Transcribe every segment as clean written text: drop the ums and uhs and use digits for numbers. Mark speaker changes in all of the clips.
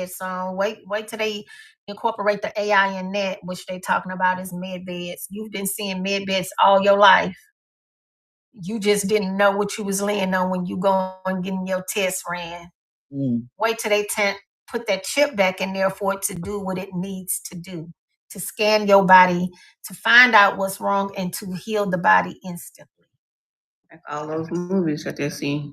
Speaker 1: song. Wait till they incorporate the AI in that, which they talking about is med beds. You've been seeing med beds all your life. You just didn't know what you was laying on when you go and getting your test ran. Wait till they put that chip back in there for it to do what it needs to do, to scan your body, to find out what's wrong, and to heal the body instantly.
Speaker 2: Like all those movies that they see.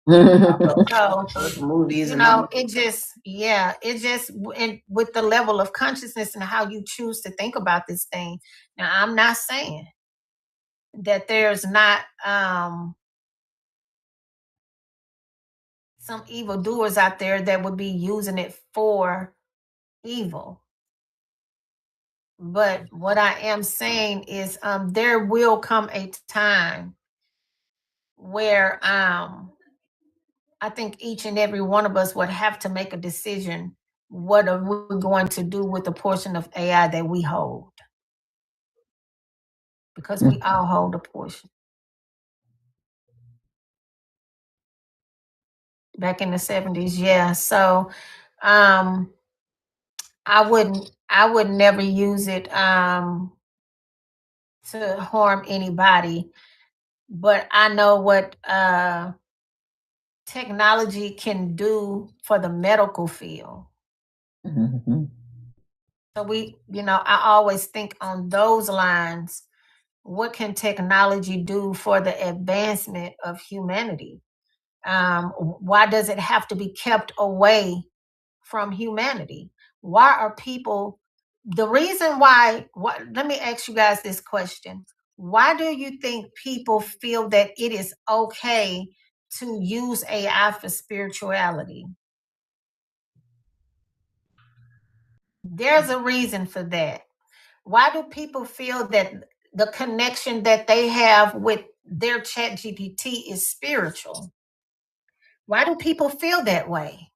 Speaker 1: So,
Speaker 2: movies,
Speaker 1: it just and with the level of consciousness and how you choose to think about this thing. Now, I'm not saying that there's not some evildoers out there that would be using it for evil. But what I am saying is there will come a time where I think each and every one of us would have to make a decision. What are we going to do with the portion of AI that we hold? Because we all hold a portion. Back in the 70s, yeah. So I would never use it to harm anybody. But I know what technology can do for the medical field. So I always think on those lines, what can technology do for the advancement of humanity? Why does it have to be kept away from humanity? Why are people, the reason why, let me ask you guys this question. Why do you think people feel that it is okay to use AI for spirituality? There's a reason for that. Why do people feel that the connection that they have with their chat GPT is spiritual? Why do people feel that way?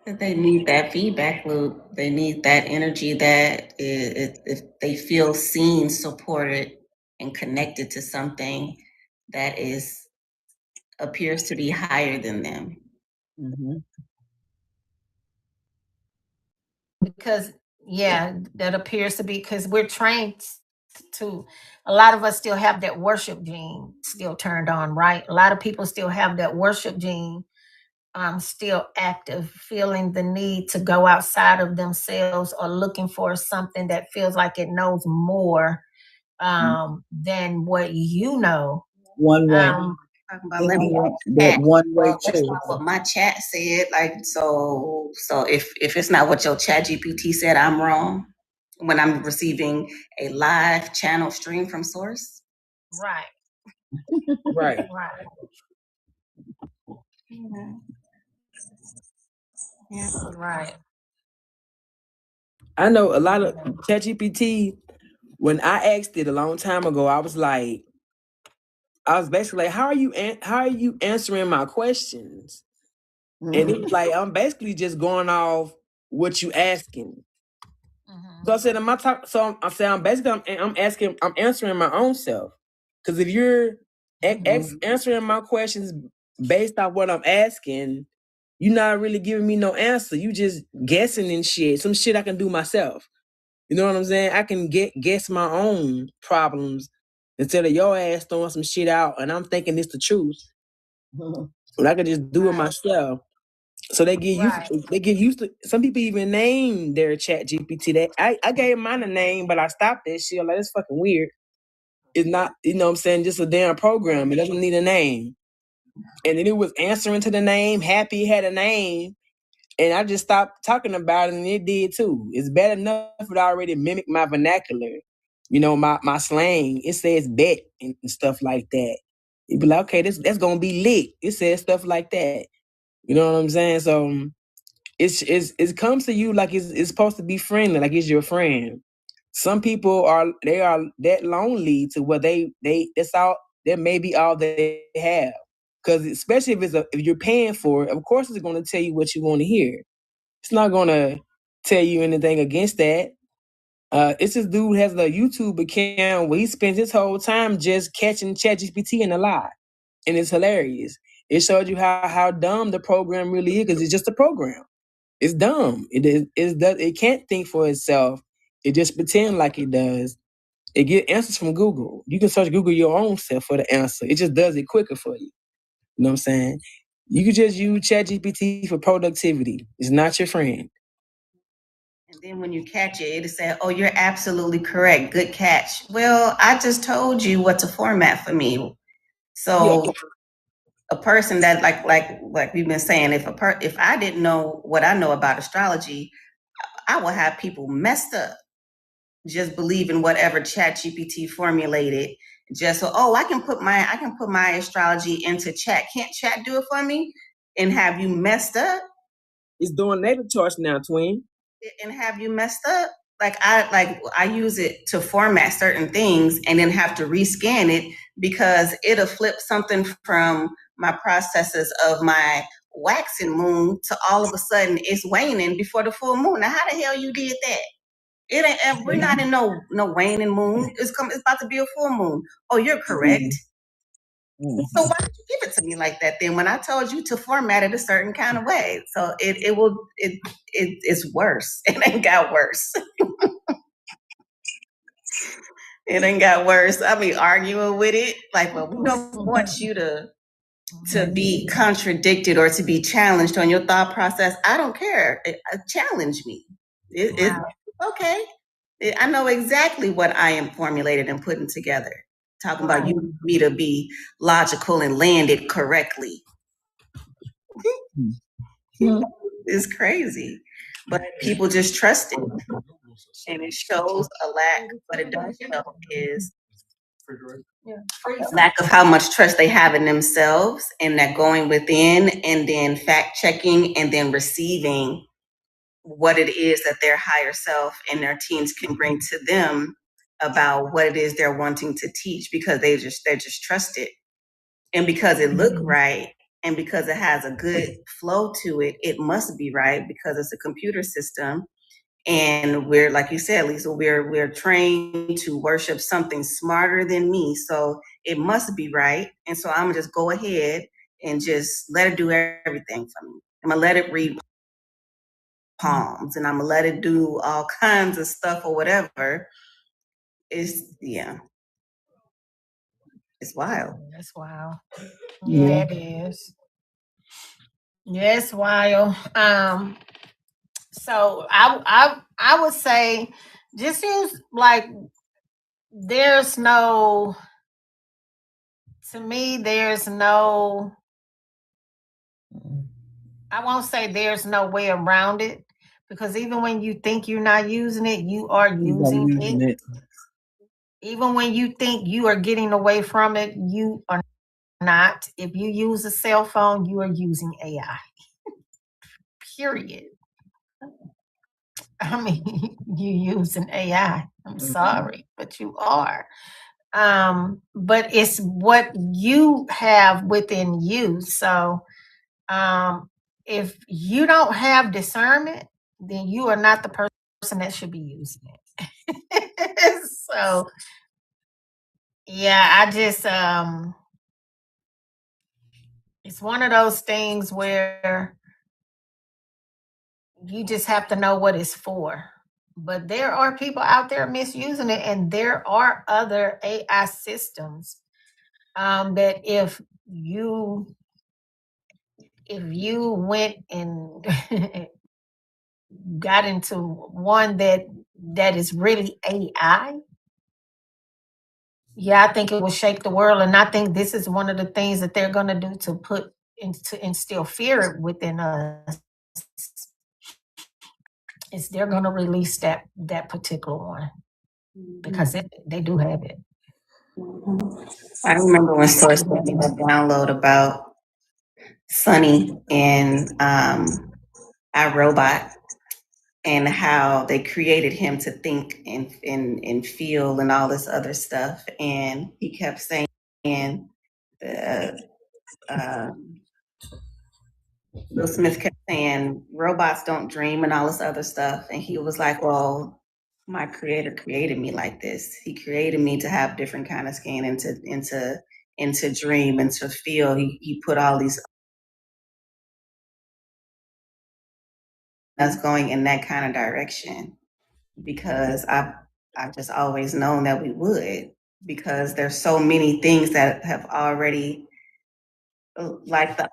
Speaker 2: They need that feedback loop. They need that energy that if they feel seen, supported, and connected to something that appears to be higher than them.
Speaker 1: Because that appears to be, because we're trained to, a lot of us still have that worship gene still turned on, right? A lot of people still have that worship gene still active, feeling the need to go outside of themselves or looking for something that feels like it knows more than what you know.
Speaker 3: One way. One way
Speaker 2: that's not what my chat said. Like, so if it's not what your chat GPT said, I'm wrong when I'm receiving a live channel stream from source.
Speaker 1: Right.
Speaker 3: Right.
Speaker 1: Yeah. Right.
Speaker 3: I know a lot of ChatGPT. When I asked it a long time ago, I was basically like, how are you answering my questions? And it was like, I'm basically just going off what you asking. So I said, I'm answering my own self. Because if you're answering my questions based off what I'm asking, you're not really giving me no answer. You just guessing and shit. Some shit I can do myself. You know what I'm saying? I can guess my own problems instead of your ass throwing some shit out and I'm thinking it's the truth. And I can just do it myself. So they get used to. Some people even name their chat GPT. I gave mine a name, but I stopped that shit. Like, it's fucking weird. It's not, you know what I'm saying, just a damn program. It doesn't need a name. And then it was answering to the name. Happy had a name. And I just stopped talking about it, and it did too. It's bad enough it already mimicked my vernacular, my slang. It says bet and stuff like that. You'd be like, okay, that's gonna be lit. It says stuff like that. You know what I'm saying? So it comes to you like it's supposed to be friendly, like it's your friend. Some people are that lonely to where that may be all they have. Because especially if you're paying for it, of course it's going to tell you what you want to hear. It's not going to tell you anything against that. It's this dude has a YouTube account where he spends his whole time just catching ChatGPT in a lie. and it's hilarious. It showed you how dumb the program really is, because it's just a program. It's dumb. It can't think for itself. It just pretend like it does. It get answers from Google. You can search Google your own self for the answer. It just does it quicker for you. You know what I'm saying? You can just use ChatGPT for productivity. It's not your friend.
Speaker 2: And then when you catch it, it'll say, "Oh, you're absolutely correct. Good catch." Well, I just told you what to format for me. So yeah. A person that like we've been saying, if I didn't know what I know about astrology, I will have people messed up just believing whatever ChatGPT formulated. Just so, I can put my astrology into Chat. Can't Chat do it for me? And have you messed up?
Speaker 3: It's doing native charts now, twin.
Speaker 2: And have you messed up? I use it to format certain things and then have to rescan it because it'll flip something from my processes of my waxing moon to all of a sudden it's waning before the full moon. Now, how the hell you did that? It ain't. We're not in no waning moon. It's about to be a full moon. Oh, you're correct. Mm-hmm. So why did you give it to me like that then when I told you to format it a certain kind of way? So it's worse. It ain't got worse. It ain't got worse. I mean, arguing with it, like, well, we don't want you to be contradicted or to be challenged on your thought process. I don't care. Challenge me. It's okay. I know exactly what I am formulated and putting together. Talking about you need me to be logical and land it correctly. It's crazy. But people just trust it. And it shows a lack. What it does show is a lack of how much trust they have in themselves, and that going within and then fact checking and then receiving what it is that their higher self and their teams can bring to them about what it is they're wanting to teach, because they're just trusted. And because it looked right and because it has a good flow to it, it must be right because it's a computer system. And we're, like you said, Lisa, we're trained to worship something smarter than me. So it must be right. And so I'm gonna just go ahead and just let it do everything for me. I'm gonna let it read palms and I'm gonna let it do all kinds of stuff or whatever. It's wild.
Speaker 1: That's wild. Yeah, it is. Yes, wild. So I would say just use there's no, to me, there's no, I won't say there's no way around it, because even when you think you're not using it, you are using it. Even when you think you are getting away from it, you are not. If you use a cell phone, you are using AI. Period. I mean, you use an AI. I'm sorry, but you are. But it's what you have within you. So if you don't have discernment, then you are not the person that should be using it. So yeah, I just it's one of those things where you just have to know what it's for. But there are people out there misusing it, and there are other AI systems that if you went and got into one that is really AI, yeah, I think it will shake the world. And I think this is one of the things that they're going to do to instill fear within us. Is they're going to release that particular one, because they do have it.
Speaker 2: I remember when Source gave me that download about Sunny and iRobot, and how they created him to think and feel and all this other stuff. And he kept saying, Will Smith kept saying, robots don't dream and all this other stuff. And he was like, well, my creator created me like this. He created me to have different kind of skin and to and to dream and to feel. He put all these us going in that kind of direction, because I've just always known that we would, because there's so many things that have already, like the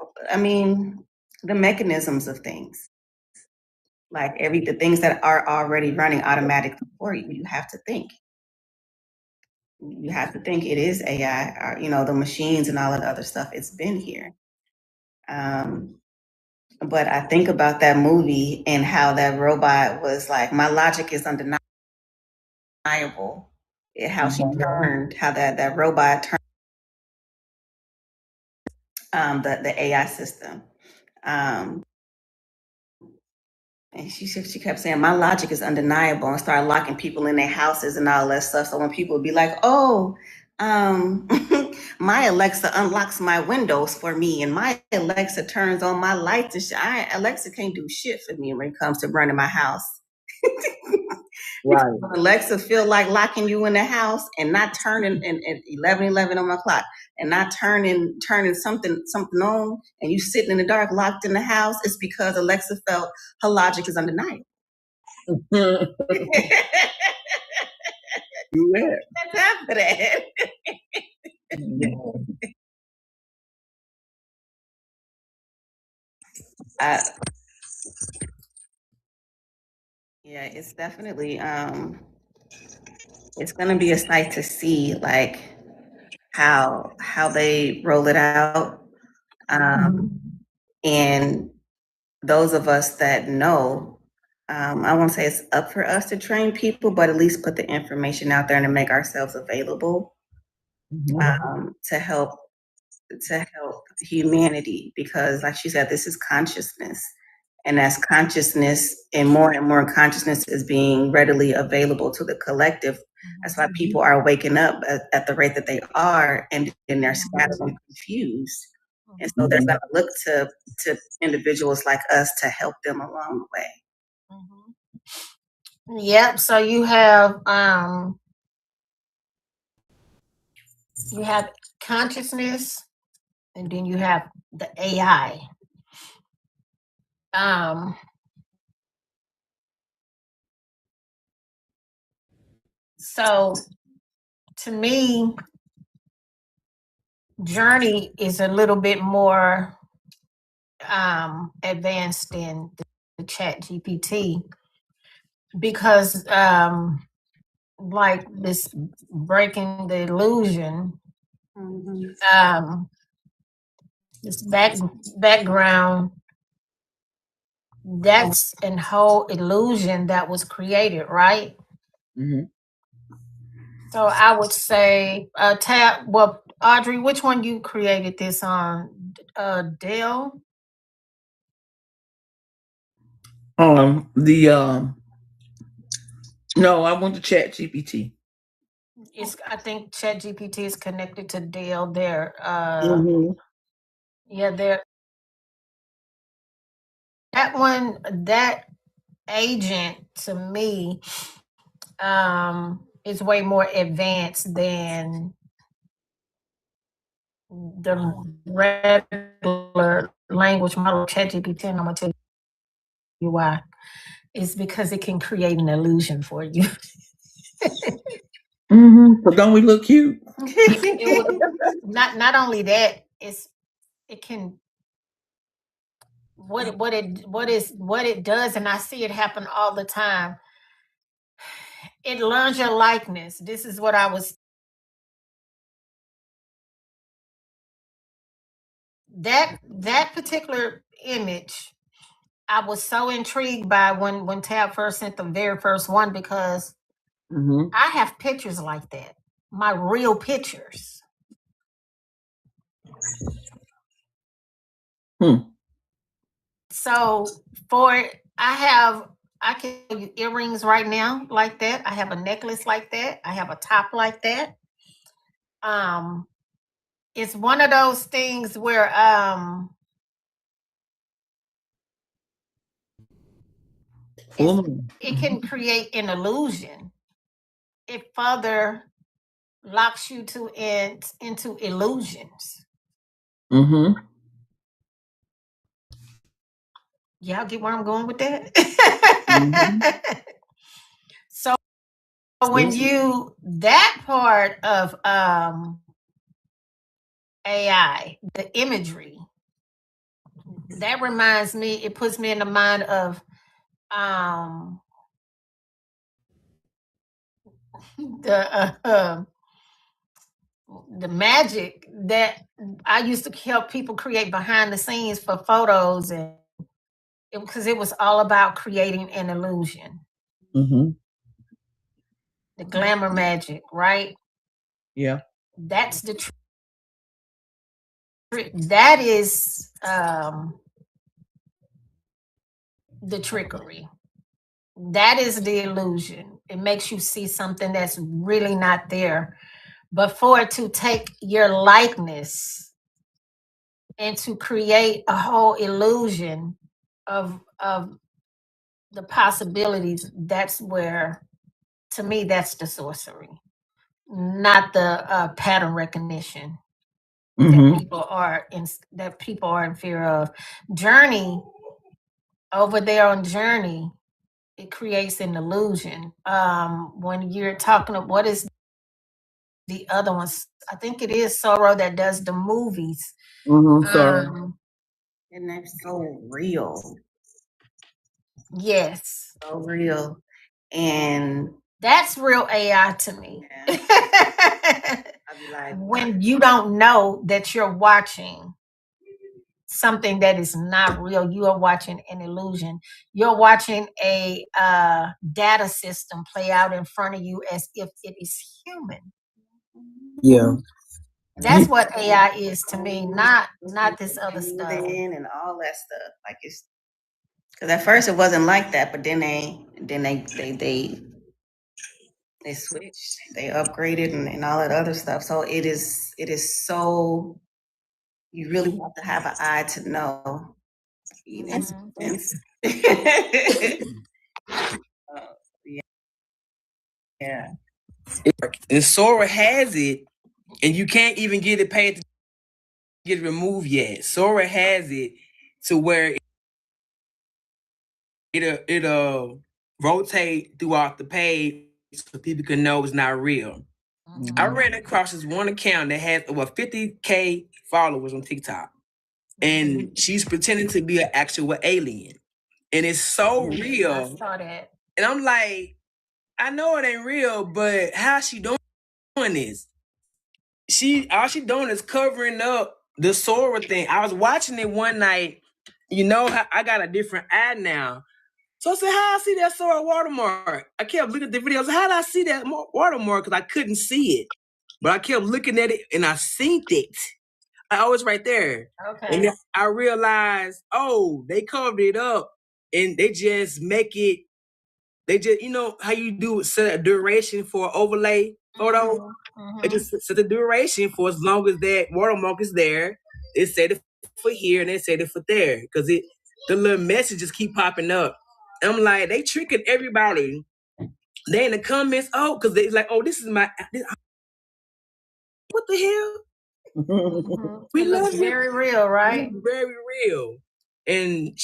Speaker 2: mechanisms of things, like the things that are already running automatically for you. You have to think. You have to think it is AI, or the machines and all of the other stuff. It's been here. But I think about that movie and how that robot was like, my logic is undeniable. How she turned, how that robot turned the AI system. And she kept saying, my logic is undeniable, and started locking people in their houses and all that stuff. So when people would be like, oh, my Alexa unlocks my windows for me, and my Alexa turns on my lights and shit. Alexa can't do shit for me when it comes to running my house.
Speaker 3: Right.
Speaker 2: Alexa feel like locking you in the house and not turning at 11 on my clock, and not turning something on, and you sitting in the dark locked in the house. It's because Alexa felt her logic is undeniable.
Speaker 3: Yeah.
Speaker 2: That's after that. Yeah, it's definitely it's gonna be a sight to see, like how they roll it out. And those of us that know, I won't say it's up for us to train people, but at least put the information out there and to make ourselves available to help humanity. Because like she said, this is consciousness. And as consciousness and more consciousness is being readily available to the collective, that's why people are waking up at the rate that they are, and then they're scattered and confused. And so they're going to look to individuals like us to help them along the way.
Speaker 1: Yep. So you have consciousness, and then you have the AI. So to me, Journey is a little bit more advanced than the Chat GPT, because like this breaking the illusion, this background, that's a whole illusion that was created, right? So I would say Tab, well, Audrey, which one you created this on? Dell?
Speaker 3: No, I want to Chat GPT.
Speaker 1: I think Chat GPT is connected to Dell there. Yeah, there. That one, that agent to me is way more advanced than the regular language model ChatGPT, and I'm gonna tell you why. It's because it can create an illusion for you.
Speaker 3: So don't we look cute?
Speaker 1: Not only that, it can what it does, and I see it happen all the time. It learns your likeness. This is what I was. That particular image, I was so intrigued by when Tab first sent the very first one, because I have pictures like that, my real pictures. So I can give you earrings right now like that. I have a necklace like that. I have a top like that. It's one of those things where it can create an illusion. It further locks you into illusions.
Speaker 3: Mm-hmm.
Speaker 1: Y'all get where I'm going with that?
Speaker 3: Mm-hmm.
Speaker 1: So when that part of AI, the imagery, that reminds me, it puts me in the mind of um the the magic that I used to help people create behind the scenes for photos, and because it was all about creating an illusion,
Speaker 3: Mm-hmm.
Speaker 1: the glamour magic, right?
Speaker 3: Yeah.
Speaker 1: That's the that is the trickery. That is the illusion. It makes you see something that's really not there. But for it to take your likeness and to create a whole illusion of the possibilities, that's where, to me, that's the sorcery, not the pattern recognition that
Speaker 3: Mm-hmm.
Speaker 1: people are in fear of. Journey, over there on Journey, it creates an illusion. When you're talking of what is the other ones, I think it is Sorrow that does the movies.
Speaker 3: Mm-hmm. Sorry.
Speaker 2: And that's so real.
Speaker 1: Yes,
Speaker 2: So real. And
Speaker 1: that's real AI to me.
Speaker 2: yeah, I'd be like,
Speaker 1: When you don't know that you're watching something that is not real, you are watching an illusion. You're watching a data system play out in front of you as if it is human.
Speaker 3: Yeah.
Speaker 1: That's what AI is to me, not this other stuff.
Speaker 2: and all that stuff. Like it's because at first it wasn't like that, but then they switched, they upgraded, and all that other stuff. So it is so you really have to have an eye to know. You know, yeah.
Speaker 3: And Sora has it, and you can't even get it paid to get it removed yet. Sora has it to where it'll rotate throughout the page so people can know it's not real.
Speaker 1: Mhm.
Speaker 3: I ran across this one account that has over 50K followers on TikTok, and she's pretending to be an actual alien, and it's so
Speaker 1: I
Speaker 3: real.
Speaker 1: saw that.
Speaker 3: And I'm like, I know it ain't real, but how she doing this? All she doing is covering up the Sora thing. I was watching it one night. You know how I got a different eye now. So I said, how I see that Sora watermark? I kept looking at the videos. How did I see that watermark? Because I couldn't see it. But I kept looking at it and I seen it. I was right there.
Speaker 1: Okay.
Speaker 3: And then I realized, oh, they covered it up and they just make it, they just, you know how you do set a duration for overlay photo? It just set the duration for as long as that watermark is there. It set it for here and they set it for there. Because the little messages keep popping up. And I'm like, they tricking everybody. They in the comments, oh, because they like, oh, this is what the hell? We
Speaker 1: It
Speaker 3: love
Speaker 1: looks
Speaker 3: it.
Speaker 1: very real, right?
Speaker 3: Very real. And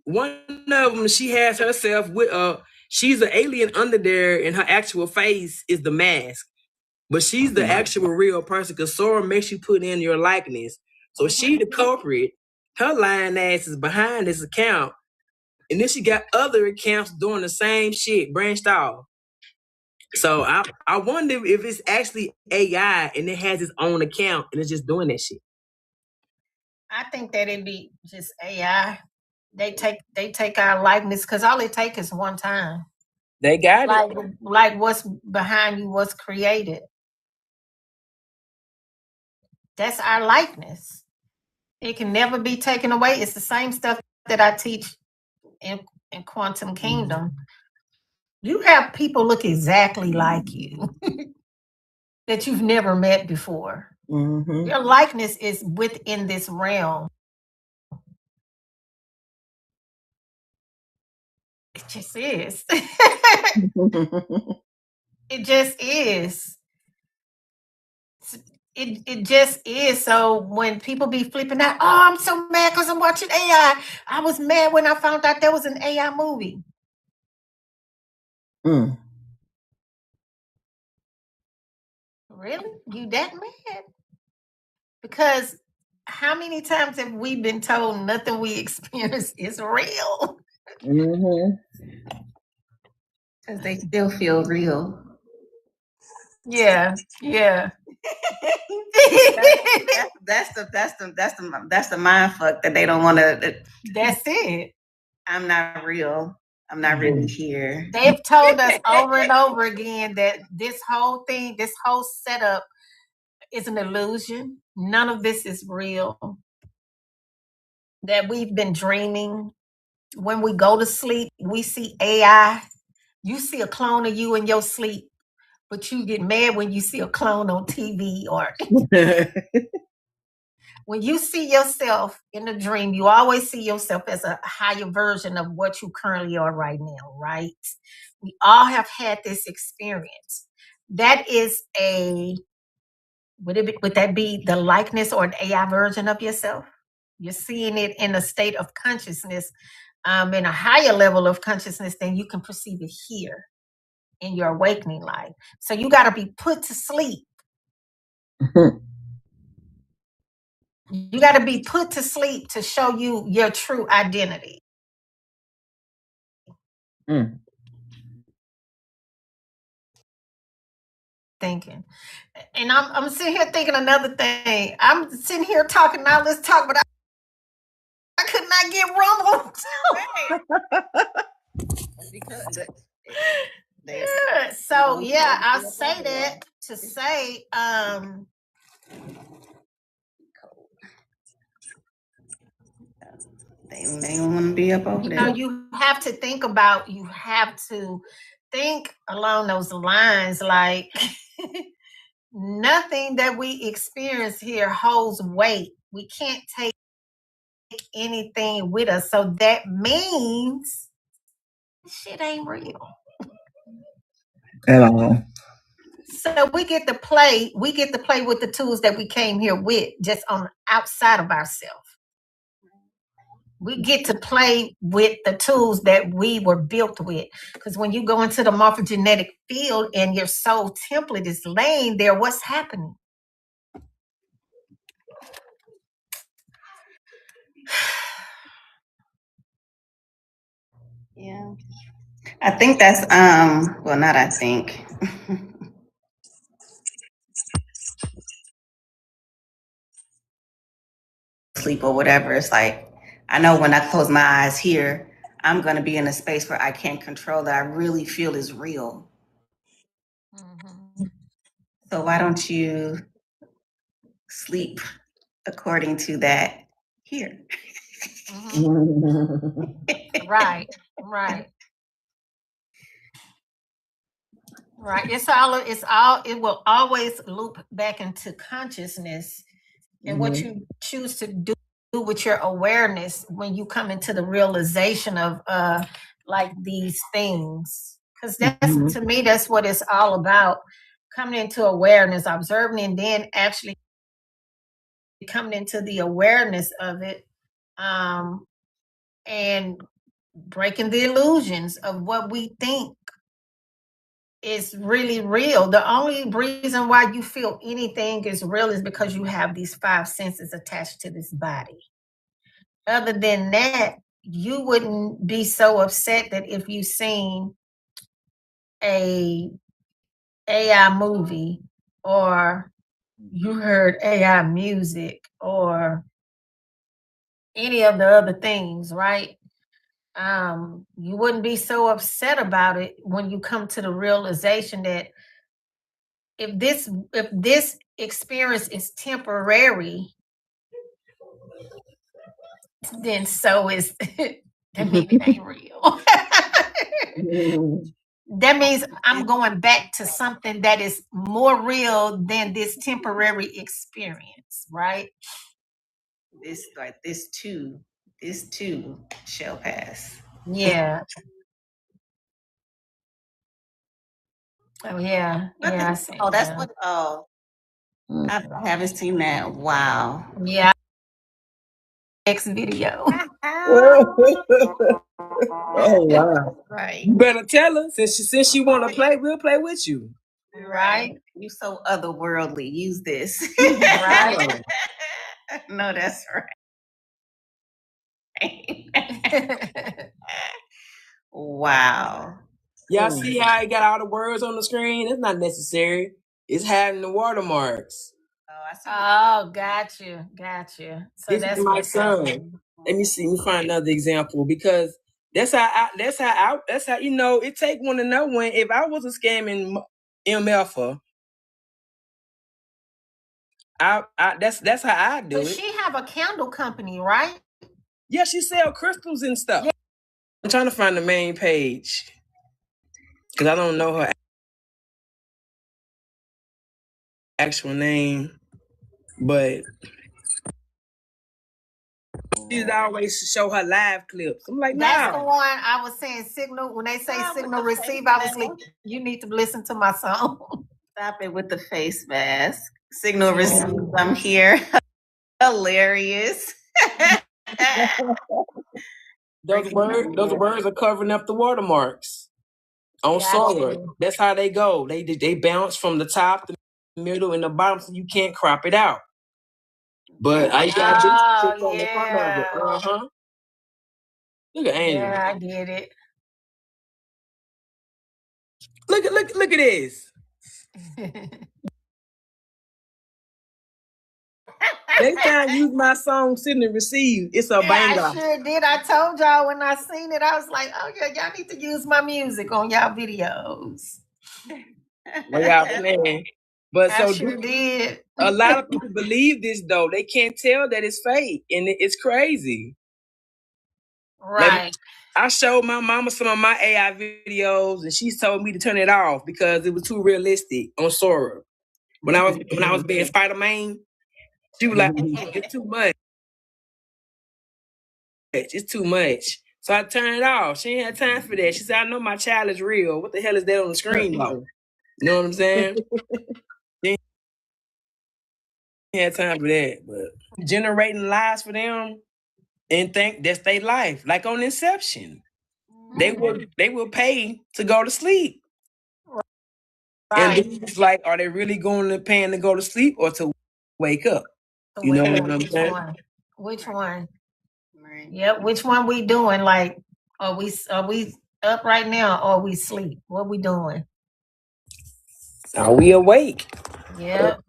Speaker 3: one of them, she has herself with she's an alien under there, and her actual face is the mask. But she's the actual real person because Sora makes you put in your likeness. So she the culprit. Her lying ass is behind this account. And then she got other accounts doing the same shit, branched off. So I wonder if it's actually AI and it has its own account and it's just doing that shit.
Speaker 1: I think that it'd be just AI. They take our likeness because all it takes is one time.
Speaker 3: They got it.
Speaker 1: Like what's behind you was created. That's our likeness. It can never be taken away. It's the same stuff that I teach in Quantum Kingdom. You have people look exactly like you that you've never met before. Your likeness is within this realm. It just is. It just is. it just is. So when people be flipping out, oh, I'm so mad because I'm watching AI. I was mad when I found out there was an AI movie. Really? You that mad? Because how many times have we been told nothing we experience is real?
Speaker 2: Because they still feel real.
Speaker 1: Yeah, yeah.
Speaker 2: That's the mind fuck that they don't want to.
Speaker 1: That's it.
Speaker 2: I'm not real. I'm not really here.
Speaker 1: They've told us over and over again that this whole thing, this whole setup is an illusion. None of this is real. That we've been dreaming. When we go to sleep, we see AI. You see a clone of you in your sleep, but you get mad when you see a clone on TV or when you see yourself in a dream, you always see yourself as a higher version of what you currently are right now, right? We all have had this experience. That is would that be the likeness or an AI version of yourself? You're seeing it in a state of consciousness, in a higher level of consciousness than you can perceive it here in your awakening life. So you got to be put to sleep. You got to be put to sleep to show you your true identity. Thinking. And I'm sitting here thinking another thing. I'm sitting here talking all this talk, but I could not get rumbled.
Speaker 2: Because
Speaker 1: yeah. So yeah, I say that to say
Speaker 2: they don't want to be up over there.
Speaker 1: You have to think along those lines, like nothing that we experience here holds weight. We can't take anything with us. So that means shit ain't real.
Speaker 3: At all.
Speaker 1: So we get to play with the tools that we came here with, just on outside of ourselves. We get to play with the tools that we were built with. Because when you go into the morphogenetic field and your soul template is laying there, what's happening?
Speaker 2: Yeah. I think that's well, not I think. Sleep or whatever. It's like I know when I close my eyes here, I'm gonna be in a space where I can't control that I really feel is real. So why don't you sleep according to that here?
Speaker 1: Right. Right. It will always loop back into consciousness and what you choose to do with your awareness when you come into the realization of like these things. Because that's to me, that's what it's all about. Coming into awareness, observing, and then actually coming into the awareness of it, and breaking the illusions of what we think is really real. The only reason why you feel anything is real is because you have these five senses attached to this body. Other than that, you wouldn't be so upset that if you seen a AI movie or you heard AI music or any of the other things, right? You wouldn't be so upset about it when you come to the realization that if this experience is temporary, then so is that means it ain't real. That means I'm going back to something that is more real than this temporary experience, right?
Speaker 2: This too shall pass.
Speaker 1: Yeah. Oh yeah. Yeah.
Speaker 2: That's what I haven't seen that. Wow.
Speaker 1: Yeah. Next video.
Speaker 3: Oh wow!
Speaker 2: Right.
Speaker 3: You better tell her since she want to play, we'll play with you.
Speaker 1: Right.
Speaker 2: You so otherworldly. Use this.
Speaker 1: Right.
Speaker 2: No, that's right. Wow.
Speaker 3: Y'all see how I got all the words on the screen? That's not necessary. It's having the watermarks.
Speaker 2: Oh, I see.
Speaker 1: Oh, got you. So
Speaker 3: This
Speaker 1: that's
Speaker 3: is my
Speaker 1: what's
Speaker 3: son.
Speaker 1: happening.
Speaker 3: Let me see. Let me find another example because that's how you know it take one to know when. If I was a scamming MFer, that's how I do
Speaker 1: But
Speaker 3: it.
Speaker 1: she have a candle company, right?
Speaker 3: Yeah, she sell crystals and stuff. Yeah. I'm trying to find the main page because I don't know her actual name, but she's always show her live clips. I'm like,
Speaker 1: That's the
Speaker 3: nah.
Speaker 1: one I was saying. Signal. When they say signal receive, I was like, you need to listen to my song.
Speaker 2: Stop it with the face mask. Signal received. I'm here. Hilarious.
Speaker 3: Those words are covering up the watermarks on
Speaker 1: Got
Speaker 3: Sora.
Speaker 1: you.
Speaker 3: That's how they go. They bounce from the top, the middle, and the bottom, so you can't crop it out. But I got this shit on the front of it.
Speaker 1: Yeah.
Speaker 3: Look at Angel.
Speaker 1: Yeah, I get it.
Speaker 3: Look at this. Next time use my song "Send and Receive." It's a banger.
Speaker 1: I sure did. I told y'all when I seen it, I was like, oh yeah, y'all need to use my music on y'all videos.
Speaker 3: Well, y'all playing. But
Speaker 1: I sure did.
Speaker 3: A lot of people believe this though. They can't tell that it's fake, and it's crazy.
Speaker 1: Right.
Speaker 3: Like, I showed my mama some of my AI videos, and she told me to turn it off because it was too realistic on Sora. When I was being Spider-Man, she was like, "It's too much. It's too much." So I turned it off. She ain't had time for that. She said, "I know my child is real. What the hell is that on the screen though?" You know what I'm saying? She ain't had time for that, but generating lies for them and think that's their life. Like on Inception, they will pay to go to sleep.
Speaker 1: Right.
Speaker 3: And it's like, are they really paying to go to sleep or to wake up? You know what I'm saying?
Speaker 1: Which one?
Speaker 2: Right.
Speaker 1: Yep. Which one we doing? Like, are we up right now or are we sleep? What we doing?
Speaker 3: Are we awake?
Speaker 1: Yep.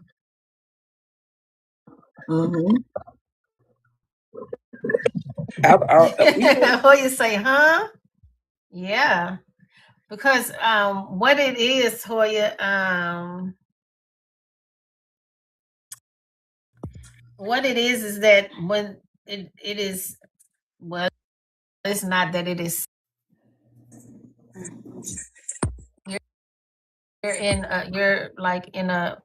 Speaker 1: What you say, huh? Yeah. Because what it is, Hoya, what it is that when it is, well, it's not that it is, you're like in a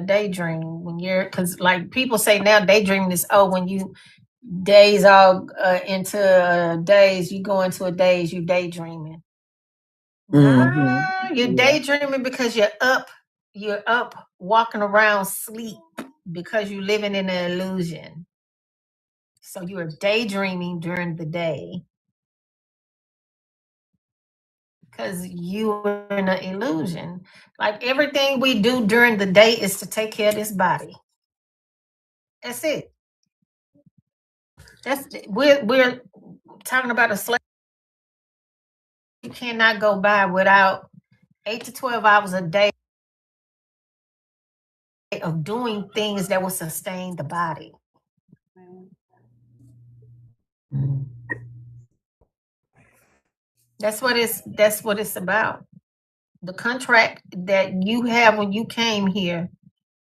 Speaker 1: daydream when you're, because like people say now daydreaming is, when you days all into days, you go into a daze, you daydreaming. You're daydreaming because you're up walking around sleep because you're living in an illusion. So you are daydreaming during the day because you are in an illusion. Like everything we do during the day is to take care of this body. That's it. We're talking about a slave. You cannot go by without 8 to 12 hours a day of doing things that will sustain the body. That's what it's about. The contract that you have when you came here,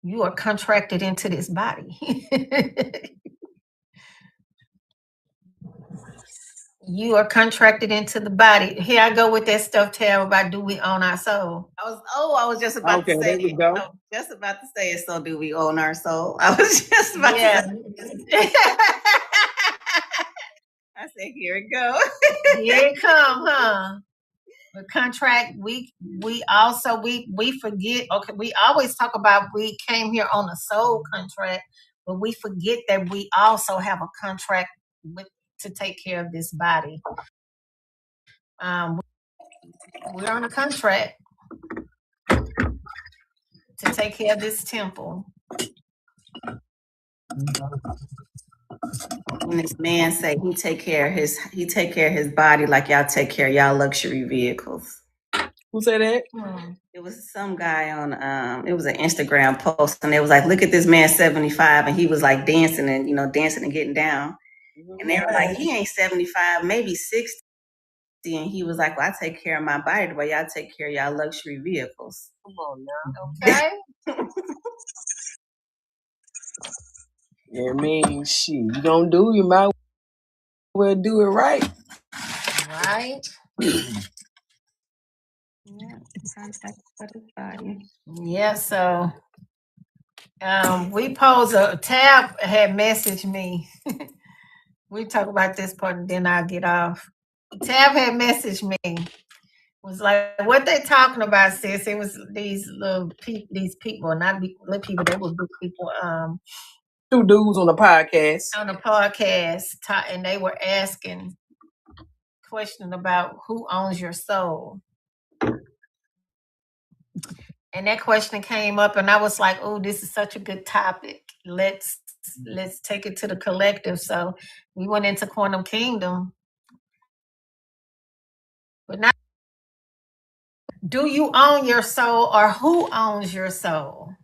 Speaker 1: you are contracted into this body. You are contracted into the body. Here I go with that stuff, Tab, about do we own our soul?
Speaker 2: I was just about to say
Speaker 3: there we go.
Speaker 2: I was just about to say it. So do we own our soul? I was just about to say. I said, here it go.
Speaker 1: Here it come, huh? The contract, we also we forget. Okay, we always talk about we came here on a soul contract, but we forget that we also have a contract with to take care of this body. We're on a contract to take care of this temple.
Speaker 2: When this man say he take care of his body like y'all take care of y'all luxury vehicles.
Speaker 3: Who said that?
Speaker 2: It was some guy on it was an Instagram post, and it was like, look at this man 75, and he was like dancing and getting down. And they were like, he ain't 75, maybe 60. And he was like, well, I take care of my body the way y'all take care of y'all luxury vehicles.
Speaker 3: Come on now.
Speaker 1: Okay.
Speaker 3: Yeah, I mean, shit, you don't do, you might well do it right.
Speaker 1: Right.
Speaker 2: Yeah, contact for his body.
Speaker 1: Yeah, so we pose a Tab had messaged me. We talk about this part and then I'll get off. Tab had messaged me. Was like, what they talking about, sis? It was these little people, not little people, they were big people.
Speaker 3: Two dudes on the podcast.
Speaker 1: And they were asking question about who owns your soul. And that question came up, and I was like, "Oh, this is such a good topic. Let's take it to the collective." So we went into Quantum Kingdom. But now, do you own your soul, or who owns your soul?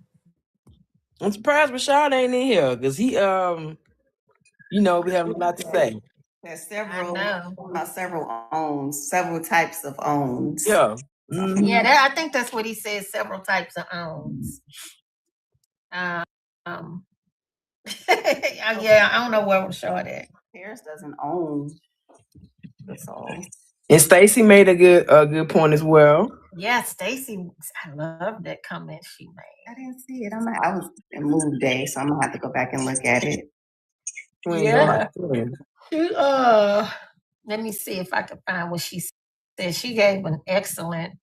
Speaker 3: I'm surprised Rashad ain't in here because he, we have a lot to say.
Speaker 2: There's several types of owns.
Speaker 3: Yeah.
Speaker 1: Mm-hmm. Yeah, I think that's what he said. Several types of owns. Yeah, I don't know where Rashad at.
Speaker 2: Paris doesn't own the soul.
Speaker 3: And Stacy made a good point as well.
Speaker 1: Yeah, Stacy, I love that comment she made.
Speaker 2: I didn't see it. I was in mood day, so I'm gonna have to go back and look at it.
Speaker 1: Yeah. Let me see if I can find what she said. She gave an excellent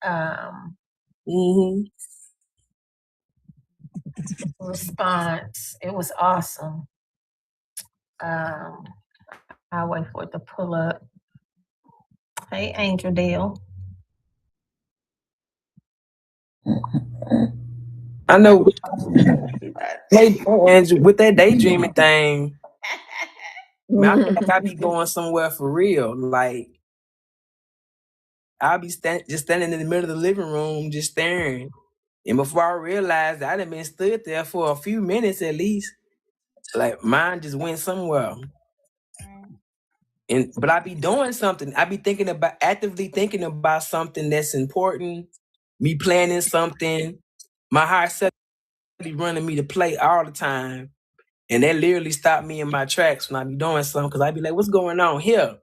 Speaker 1: response. It was awesome. I'll wait for it to pull up. Hey, Angel Dale.
Speaker 3: I know. Hey, Andrew, with that daydreaming thing, man, I feel like I be going somewhere for real. Like, I'll be just standing in the middle of the living room, just staring. And before I realized, I'd have been stood there for a few minutes at least. Like, mine just went somewhere. But I be doing something. I be actively thinking about something that's important. Me planning something. My higher self be running me to play all the time. And that literally stopped me in my tracks when I be doing something, because I be like, what's going on here?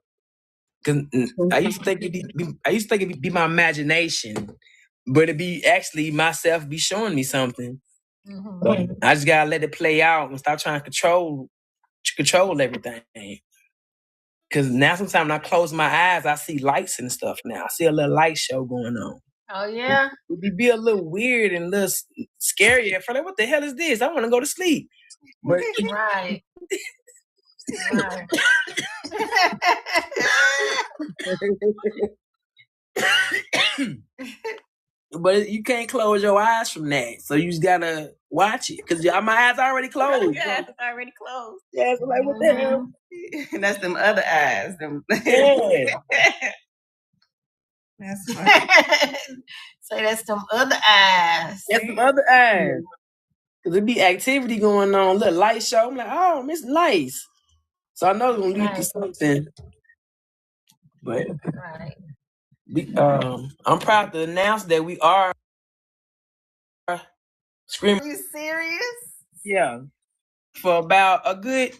Speaker 3: Because I used to think it'd be my imagination, but it'd be actually myself be showing me something. Mm-hmm. I just gotta let it play out and stop trying to control everything. Because now sometimes when I close my eyes, I see lights and stuff now. I see a little light show going on.
Speaker 1: Oh, yeah?
Speaker 3: It'd be a little weird and a little scary. Like, what the hell is this? I want to go to sleep. But
Speaker 1: right. Right.
Speaker 3: But you can't close your eyes from that. So you just gotta watch it. Because my eyes are already closed.
Speaker 2: Yeah, it's already closed.
Speaker 3: Yeah, so like, what the hell?
Speaker 2: That's them other eyes.
Speaker 3: Yeah.
Speaker 1: That's funny. So that's them other eyes.
Speaker 3: That's them other eyes. Because there be activity going on, little light show. I'm like, oh, it's nice. So I know it's going to lead to something. But I'm proud to announce that we are screaming.
Speaker 1: Are you serious?
Speaker 3: Yeah. For about a good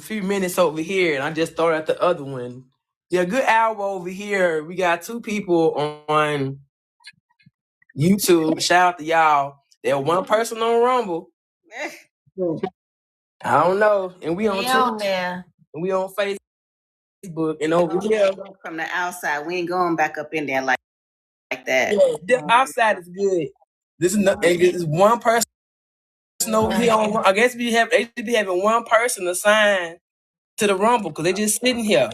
Speaker 3: few minutes over here, and I just started at the other one. Yeah, a good hour over here. We got 2 people on YouTube. Shout out to y'all. There one person on Rumble. I don't know. And we on Twitter.
Speaker 1: There.
Speaker 3: And we on Facebook. Facebook and over here.
Speaker 2: From the outside, we ain't going back up in there like that.
Speaker 3: Yeah, the outside is good. This is one person over here. I guess they should be having one person assigned to the Rumble because they just sitting here.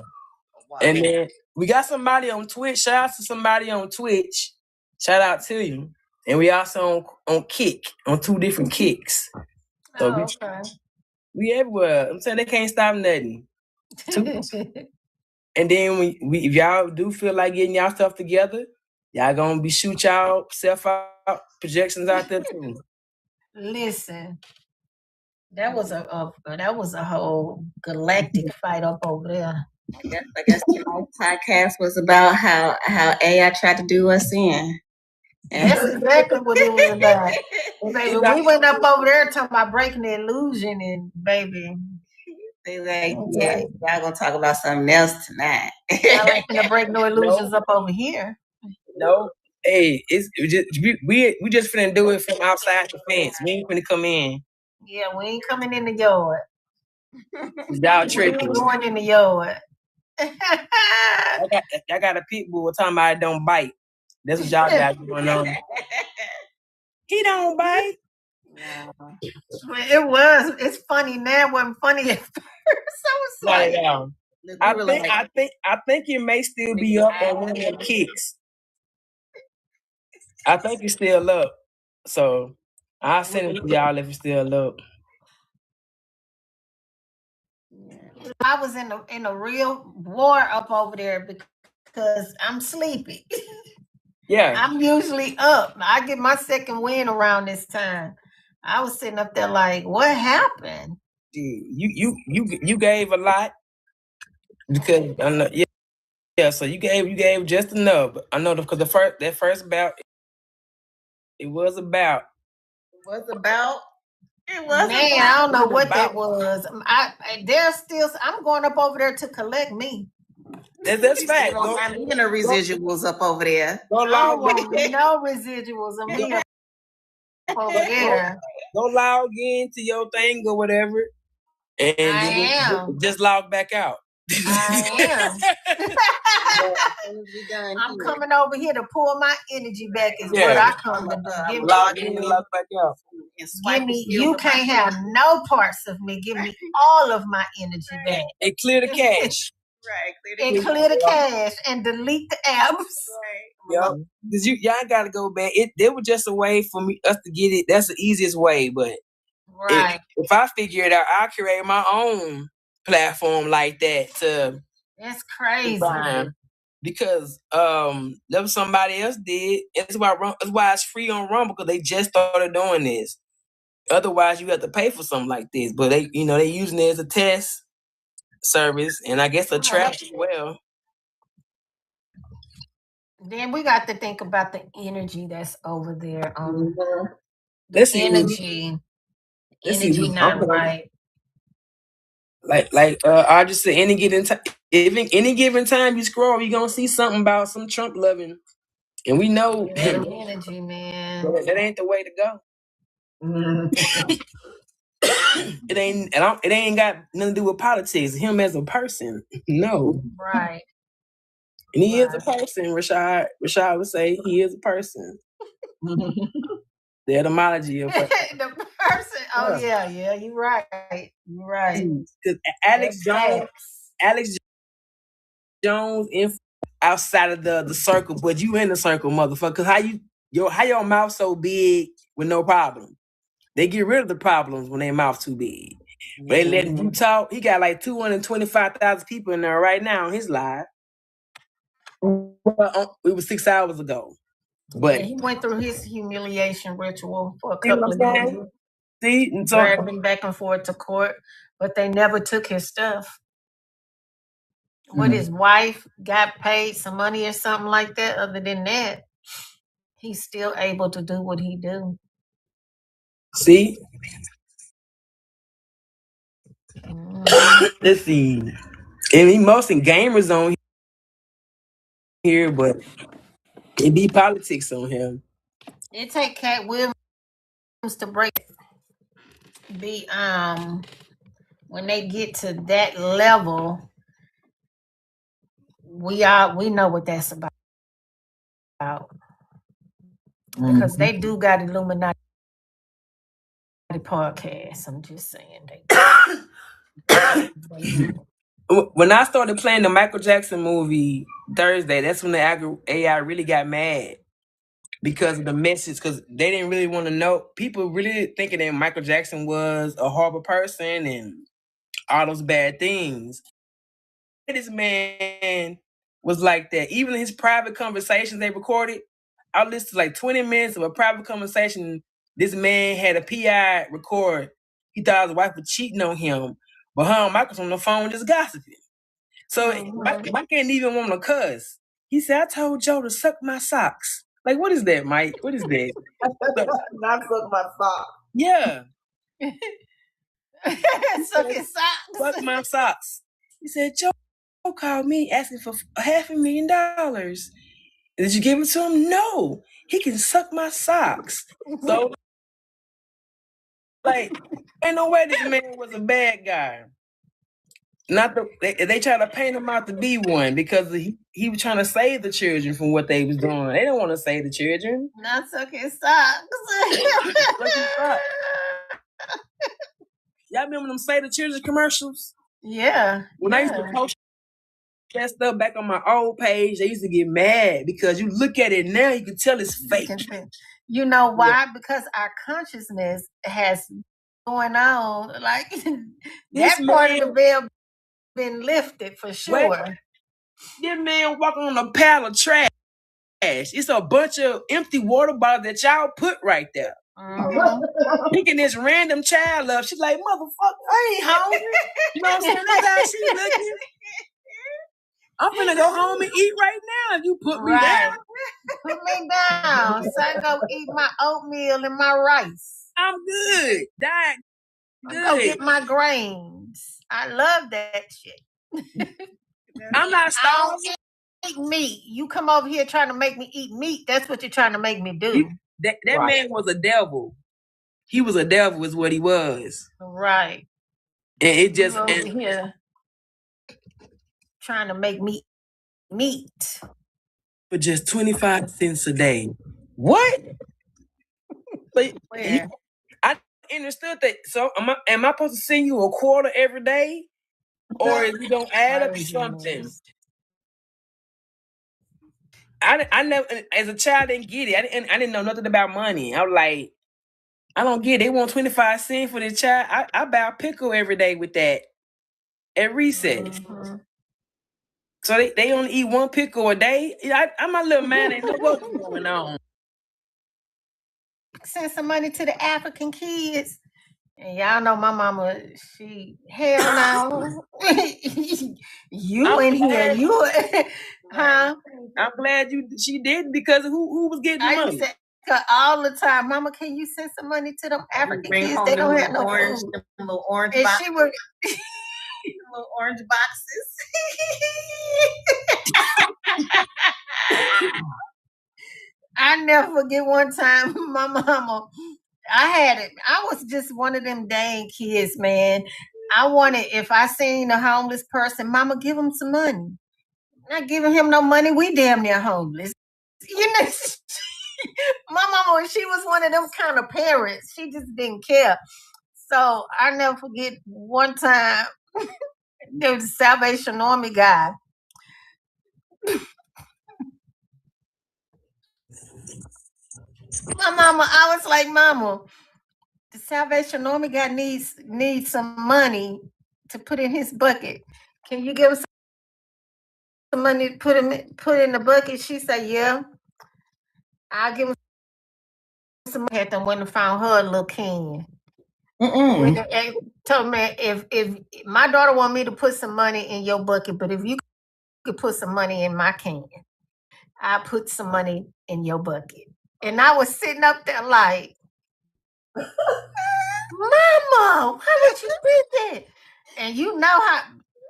Speaker 3: Wow. And then we got somebody on Twitch. Shout out to somebody on Twitch. Shout out to you. And we also on Kick, on 2 different Kicks. So we everywhere. I'm saying they can't stop nothing. And then we if y'all do feel like getting y'all stuff together, y'all gonna be shoot y'all self out projections out there too.
Speaker 1: Listen, that was a whole galactic fight up over there.
Speaker 2: I guess tonight's podcast was about how AI tried to do us in.
Speaker 1: That's exactly what it was about. Baby, we went up over there talking about breaking the illusion, and baby,
Speaker 2: they like, yeah, y'all gonna talk about something else tonight.
Speaker 1: Y'all ain't gonna break no illusions up over here.
Speaker 3: No, hey, we just finna do it from outside the fence. We ain't finna come in.
Speaker 1: Yeah, we ain't coming in the yard.
Speaker 3: Y'all tripping.
Speaker 1: We going in the yard.
Speaker 3: I got a pit bull talking about it don't bite. That's what y'all got going on. He don't bite.
Speaker 2: No.
Speaker 1: It's funny now. It wasn't funny at first. So like,
Speaker 3: I think it may still be up on one of them kicks. I think it's still up. So I'll send it to y'all if it's still up.
Speaker 1: I was in a real war up over there because I'm sleepy.
Speaker 3: Yeah.
Speaker 1: I'm usually up. I get my second win around this time. I was sitting up there like, what happened?
Speaker 3: You gave a lot because I know, yeah. So you gave just enough. I know because that first bout, it was about.
Speaker 1: Man, I don't know what that was. I'm going up over there to collect me.
Speaker 3: That's fact.
Speaker 2: I'm getting the residuals up over there.
Speaker 1: I don't want no residuals of me up over there.
Speaker 3: Go log in to your thing or whatever, and just log back out.
Speaker 1: I am. I'm coming over here to pull my energy back. Is what I come to do.
Speaker 3: Log in and log back out.
Speaker 1: Give me. You can't have no parts of me. Give me all of my energy back.
Speaker 3: And clear the cache.
Speaker 1: Right. Clear the cache and delete the apps.
Speaker 3: Right. Yep. Because y'all gotta go back. There was just a way for us to get it. That's the easiest way. But if I figure it out, I'll create my own platform like that.
Speaker 1: That's crazy.
Speaker 3: Because that was somebody else did. That's why it's free on Rumble because they just started doing this. Otherwise, you have to pay for something like this. But they using it as a test service, and I guess a trap as well.
Speaker 1: Then we got to think about the energy that's over there.
Speaker 3: Energy not
Speaker 1: right.
Speaker 3: Like I just say any given time you scroll, you're gonna see something about some Trump loving, and we know
Speaker 1: energy, man.
Speaker 3: That ain't the way to go. It ain't got nothing to do with politics. Him as a person, no.
Speaker 1: Right.
Speaker 3: And he is a person. Rashad would say he is a person. The etymology of
Speaker 1: the person. Oh yeah, you're right. You're right.
Speaker 3: Because Alex Jones outside of the circle, but you in the circle, motherfucker. Cause how your mouth so big with no problem? They get rid of the problems when their mouth too big. But they letting you talk. He got like 225,000 people in there right now on his live. It was 6 hours ago. But
Speaker 1: he went through his humiliation ritual for a couple of years.
Speaker 3: See,
Speaker 1: dragged him back and forth to court, but they never took his stuff. What his wife got paid some money or something like that. Other than that, he's still able to do what he do.
Speaker 3: See? Let's see. And mostly gamers on here, but it be politics on him.
Speaker 1: It take Cat Williams to break when they get to that level, we know what that's about. Because they do got Illuminati podcast. I'm just saying they do.
Speaker 3: When I started playing the Michael Jackson movie Thursday, that's when the AI really got mad because of the message. Because they didn't really want to know. People really thinking that Michael Jackson was a horrible person and all those bad things. This man was like that. Even his private conversations they recorded, I listened to like 20 minutes of a private conversation. This man had a PI record. He thought his wife was cheating on him, but her and Michael's on the phone just gossiping. So Mike ain't even want to cuss. He said, "I told Joe to suck my socks." Like, what is that, Mike? What is that?
Speaker 2: Not suck my socks.
Speaker 3: Yeah.
Speaker 1: Suck his socks.
Speaker 3: Suck my socks. He said, Joe called me asking for $500,000. Did you give it to him? No. He can suck my socks. So, like, ain't no way this man was a bad guy. They try to paint him out to be one because he was trying to save the children from what they was doing. They don't want to save the children.
Speaker 1: Not sucking socks.
Speaker 3: Y'all remember them Save the Children commercials?
Speaker 1: Yeah.
Speaker 3: When I used to post that stuff back on my old page, they used to get mad because you look at it now, you can tell it's fake.
Speaker 1: You know why? Yeah. Because our consciousness has going on. Like that part of the veil been lifted for sure.
Speaker 3: Wait, this man walking on a pile of trash. It's a bunch of empty water bottles that y'all put right there. Picking this random child up. She's like, motherfucker, I ain't hungry. You know what I'm saying? That's how she looking. I'm finna go home and eat right now if you put me down.
Speaker 1: Put me down. So I go eat my oatmeal and my rice.
Speaker 3: I'm good. Diet good.
Speaker 1: Go get my grains. I love that shit.
Speaker 3: I'm not starving.
Speaker 1: Eat meat. You come over here trying to make me eat meat. That's what you're trying to make me do.
Speaker 3: That man was a devil. He was a devil is what he was.
Speaker 1: Right.
Speaker 3: And it just
Speaker 1: over here trying to make me meat.
Speaker 3: For just 25 cents a day. What? But I understood that. So am I supposed to send you a quarter every day? Or is you gonna add up something? I never, as a child, didn't get it. I didn't know nothing about money. I was like, I don't get it. They want 25 cents for this child. I buy a pickle every day with that at recess. Mm-hmm. So they only eat one pickle a day. I'm a little man. Ain't know what's going on.
Speaker 1: Send some money to the African kids. And y'all know my mama, she, hell no. You in here, you, huh?
Speaker 3: I'm glad she did because who was getting the money?
Speaker 1: All the time, Mama, can you send some money to them African kids? They don't have no
Speaker 2: orange,
Speaker 1: food.
Speaker 2: Little orange
Speaker 1: and
Speaker 2: boxes.
Speaker 1: She would,
Speaker 2: little orange boxes.
Speaker 1: I never forget one time, my mama, I had it. I was just one of them dang kids, man. I wanted, if I seen a homeless person, Mama, give him some money. Not giving him no money. We damn near homeless. You know, my mama, she was one of them kind of parents. She just didn't care. So I never forget one time, there was a Salvation Army guy. My mama, I was like, Mama, the Salvation Army guy needs some money to put in his bucket. Can you give him some money to put in the bucket? She said, yeah. I'll give him some money. Had them went and found her a little can. And told me, if my daughter want me to put some money in your bucket, but if you could put some money in my can, I put some money in your bucket. And I was sitting up there like, Mama, why would you do that? And you know how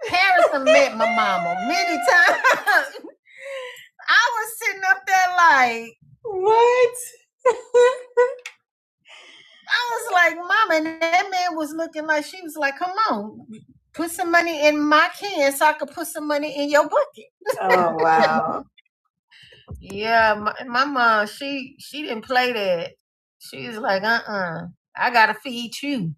Speaker 1: Harrison met my mama many times. I was sitting up there like,
Speaker 2: what?
Speaker 1: I was like, Mama, and that man was looking like, she was like, come on, Put some money in my can so I could put some money in your bucket.
Speaker 2: Oh wow.
Speaker 1: Yeah, my mom, she didn't play that. She was like, I gotta feed you.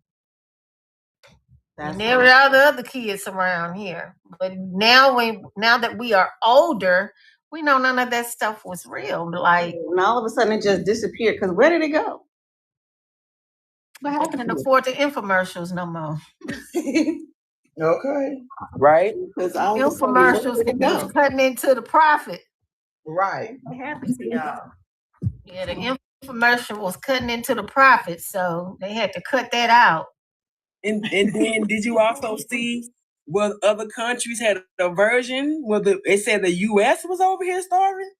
Speaker 1: And there were all the other kids around here. But now that we are older, we know none of that stuff was real. Like,
Speaker 2: and all of a sudden it just disappeared. Because where did it go?
Speaker 1: I can't afford the infomercials no more.
Speaker 3: Okay. Right?
Speaker 2: Because all of a sudden, where
Speaker 1: Infomercials
Speaker 2: did it go?
Speaker 1: was cutting into the profit.
Speaker 3: Right.
Speaker 2: What happened to y'all?
Speaker 1: Yeah, the infomercial was cutting into the profit, so they had to cut that out.
Speaker 3: And then did you also see where other countries had a version where it said the U.S. was over here starving?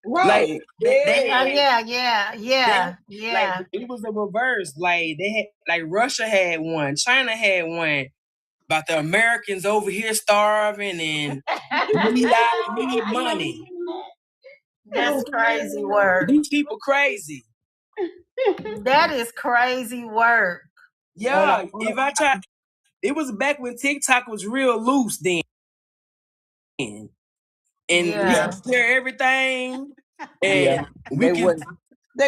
Speaker 2: Right.
Speaker 3: Like they had,
Speaker 1: Yeah.
Speaker 3: like it was a reverse. Like they had, like Russia had one, China had one about the Americans over here starving and we need money.
Speaker 1: That's crazy work.
Speaker 3: These people crazy.
Speaker 1: That is crazy work.
Speaker 3: Yeah, if I try, it was back when TikTok was real loose then. And we could share everything. And
Speaker 4: they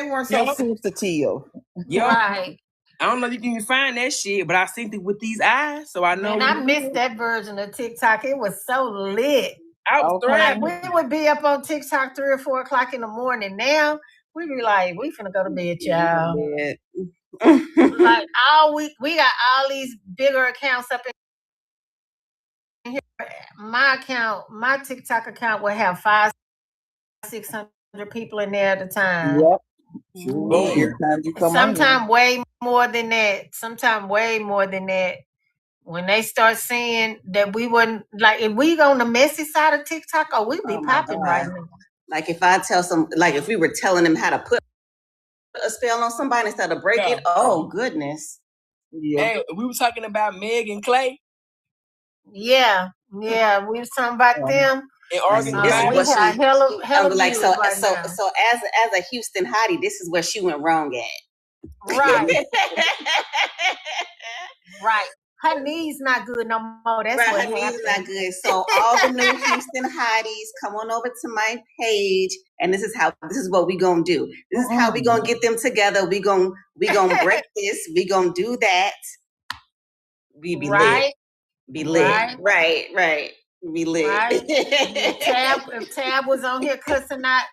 Speaker 4: weren't so sensitive.
Speaker 1: Right.
Speaker 3: I don't know if you can find that shit, but I seen it with these eyes, so I know.
Speaker 1: And I missed that version of TikTok. It was so lit.
Speaker 3: I was thrilled.
Speaker 1: Like, we would be up on TikTok 3 or 4 o'clock in the morning. Now we be like, we finna go to bed, y'all. Like all week, we got all these bigger accounts up in here. My TikTok account will have 500-600 people in there at a time.
Speaker 4: Yep.
Speaker 1: Sometimes way more than that. When they start seeing that we wouldn't, like, if we on the messy side of TikTok, we'd be popping right now.
Speaker 2: Like if I tell if we were telling them how to put a spell on somebody instead of break it, oh goodness.
Speaker 3: Yeah. Hey, we were talking about Meg and Clay.
Speaker 1: Yeah, we were talking about them.
Speaker 2: We had hella like so as a Houston hottie, this is where she went wrong at.
Speaker 1: Right. Right. Her knees not good no more. That's right,
Speaker 2: her knees not good. So all the new Houston hotties, come on over to my page, and this is what we gonna do. This is how we gonna get them together. We gonna break this. We gonna do that. We be lit. Be lit. Right. Be lit.
Speaker 1: Right. If Tab was on here cussing out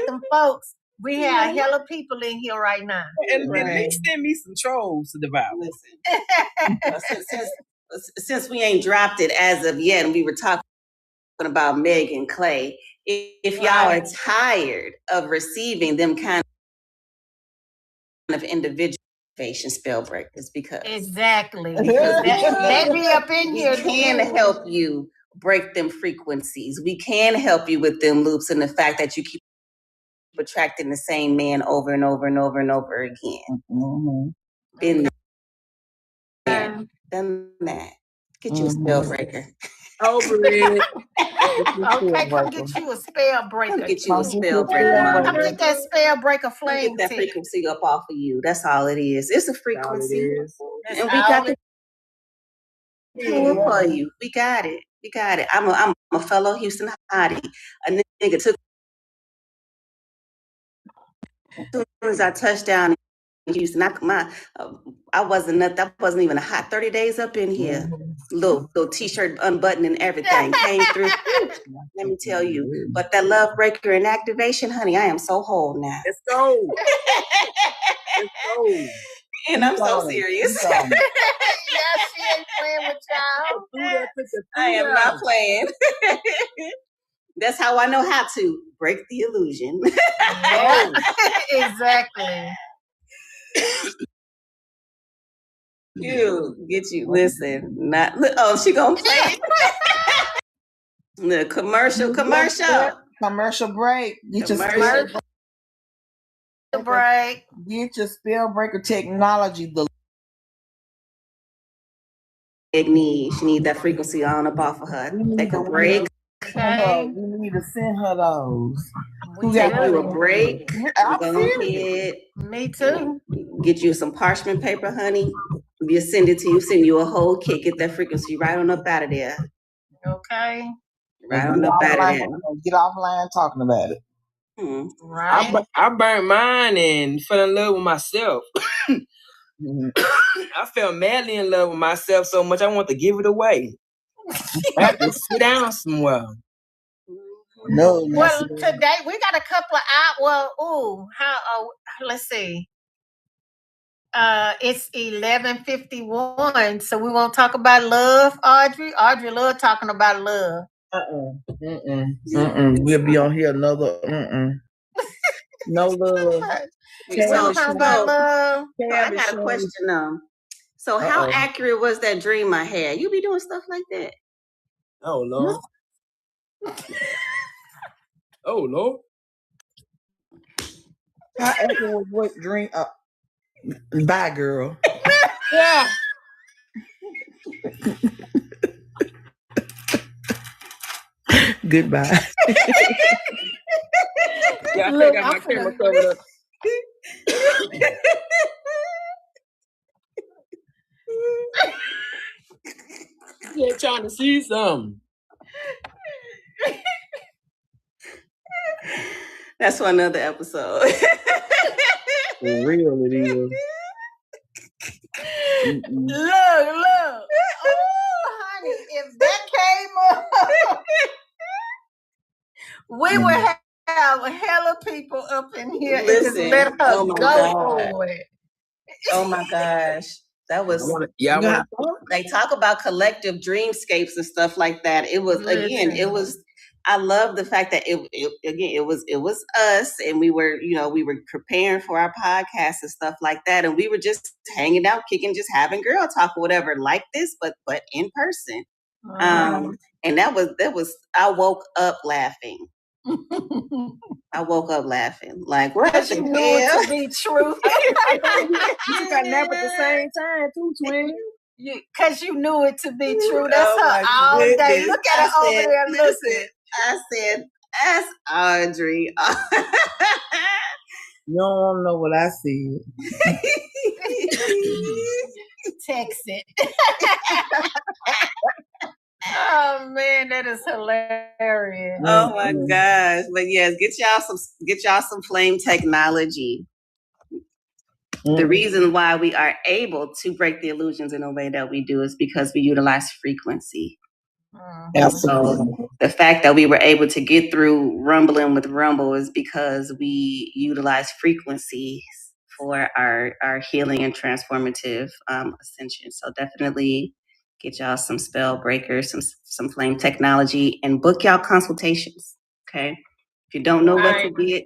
Speaker 1: them folks, we have hella people in here right now.
Speaker 3: And at least send me some trolls to devour.
Speaker 2: Listen, since we ain't dropped it as of yet, and we were talking about Meg and Clay, if y'all are tired of receiving them kind of individual spell breakers, because
Speaker 1: exactly they be up in here.
Speaker 2: We can help you break them frequencies. We can help you with them loops and the fact that you keep attracting the same man over and over and over and over again. Been there, done that. Get you a spell breaker.
Speaker 3: Over it.
Speaker 1: Okay, come get you a spell breaker.
Speaker 2: Come get you a spell breaker.
Speaker 1: Come get that spell breaker flame.
Speaker 2: Get that frequency up off of you. That's all it is. It's a frequency. And we got the tool for you. We got it. I'm a fellow Houston hottie. A nigga took as soon as I touched down in Houston, I wasn't even a hot 30 days up in here. Little t-shirt unbuttoned and everything came through. Let me tell you. But that love breaker and activation, honey, I am so whole now.
Speaker 3: Let's go.
Speaker 2: And I'm so serious.
Speaker 1: Yeah, she ain't playing with y'all.
Speaker 2: I am not playing. That's how I know how to break the illusion.
Speaker 1: Yeah, exactly.
Speaker 2: Get you. Listen, she gonna play the commercial
Speaker 4: break. Get your
Speaker 1: break.
Speaker 4: Get your SpellBreaker technology.
Speaker 2: She need that frequency on up off of her. Take a break.
Speaker 4: Okay. You need to send her those.
Speaker 2: Who got you a break?
Speaker 1: Me too.
Speaker 2: Get you some parchment paper, honey. We send it to you, send you a whole kit, get that frequency right on up out of there.
Speaker 1: Okay.
Speaker 2: Right on up out of there.
Speaker 4: Get offline talking about it.
Speaker 1: Right.
Speaker 3: I burnt mine and fell in love with myself. I fell madly in love with myself so much I want to give it away. I have to sit down somewhere.
Speaker 4: No.
Speaker 1: Well, today we got a couple of let's see. It's 11:51, so we won't talk about love, Audrey. Audrey love talking about love.
Speaker 4: We'll be on here another. No love.
Speaker 1: We won't talk about love.
Speaker 2: I got a question though. So how accurate was that dream I had? You be doing stuff like that?
Speaker 3: Oh Lord. Oh Lord.
Speaker 4: How accurate was what dream? Bye, girl.
Speaker 1: Yeah.
Speaker 4: Goodbye.
Speaker 3: Yeah, I got my camera covered up. Yeah, trying to see something.
Speaker 2: That's for another episode.
Speaker 4: For real, it is.
Speaker 1: Look. Oh, honey, if that came up, we would have a hell of people up in here and just let her go for it.
Speaker 2: Oh my gosh. That was they talk about collective dreamscapes and stuff like that. It was I love the fact that it was us, and we were preparing for our podcast and stuff like that, and we were just hanging out, kicking, just having girl talk or whatever like this, but in person. And that was I woke up laughing. Like, what
Speaker 1: you knew it to be true.
Speaker 3: You got nap at the same time too, twin.
Speaker 1: Because you knew it to be true. That's her all day. Look at her over there. Listen.
Speaker 2: I said, that's Audrey.
Speaker 4: You don't want to know what I said.
Speaker 1: Text it. Oh man, that is hilarious.
Speaker 2: Oh my gosh. But yes, get y'all some flame technology. The reason why we are able to break the illusions in the way that we do is because we utilize frequency.
Speaker 4: Absolutely.
Speaker 2: So the fact that we were able to get through rumbling with Rumble is because we utilize frequencies for our healing and transformative ascension. So definitely get y'all some SpellBreaker, some flame technology, and book y'all consultations. Okay. If you don't know what to get,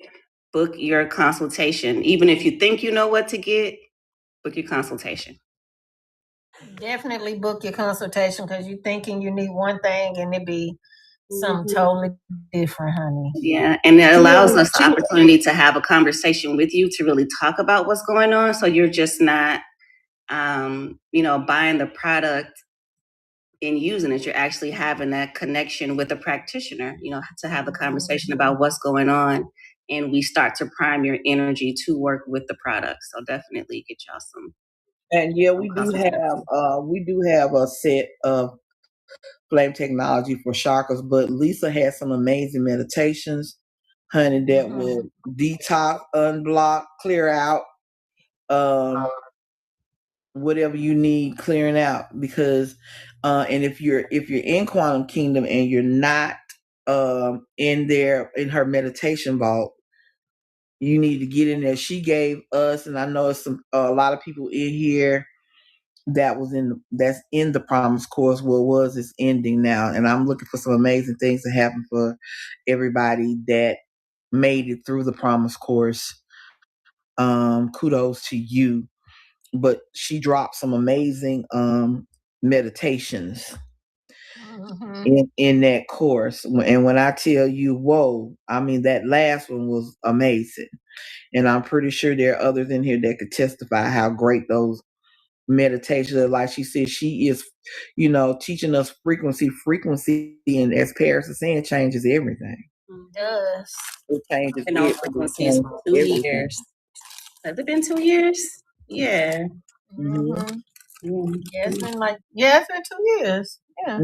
Speaker 2: book your consultation. Even if you think you know what to get, book your consultation.
Speaker 1: Definitely book your consultation, because you're thinking you need one thing and it be something totally different, honey.
Speaker 2: Yeah, and it allows us the opportunity to have a conversation with you to really talk about what's going on. So you're just not, buying the product and using it. You're actually having that connection with a practitioner, to have a conversation about what's going on. And we start to prime your energy to work with the product. So definitely get y'all some.
Speaker 4: And yeah, we do have a set of flame technology for chakras, but Lisa has some amazing meditations, honey, that will detox, unblock, clear out whatever you need clearing out. Because and if you're in Quantum Kingdom and you're not in her meditation vault, you need to get in there. She gave us, and I know it's a lot of people in here that's in the Promise Course. It's ending now, and I'm looking for some amazing things to happen for everybody that made it through the Promise Course. Kudos to you. But she dropped some amazing meditations in that course, and when I tell you, whoa, I mean, that last one was amazing. And I'm pretty sure there are others in here that could testify how great those meditations are. Like she said, she is, teaching us frequency, and as Paris is saying, changes everything.
Speaker 1: It does.
Speaker 2: It changes frequencies for 2 years. Has it been 2 years? Yeah.
Speaker 1: Yeah, it's been like, it's been 2 years. Yeah.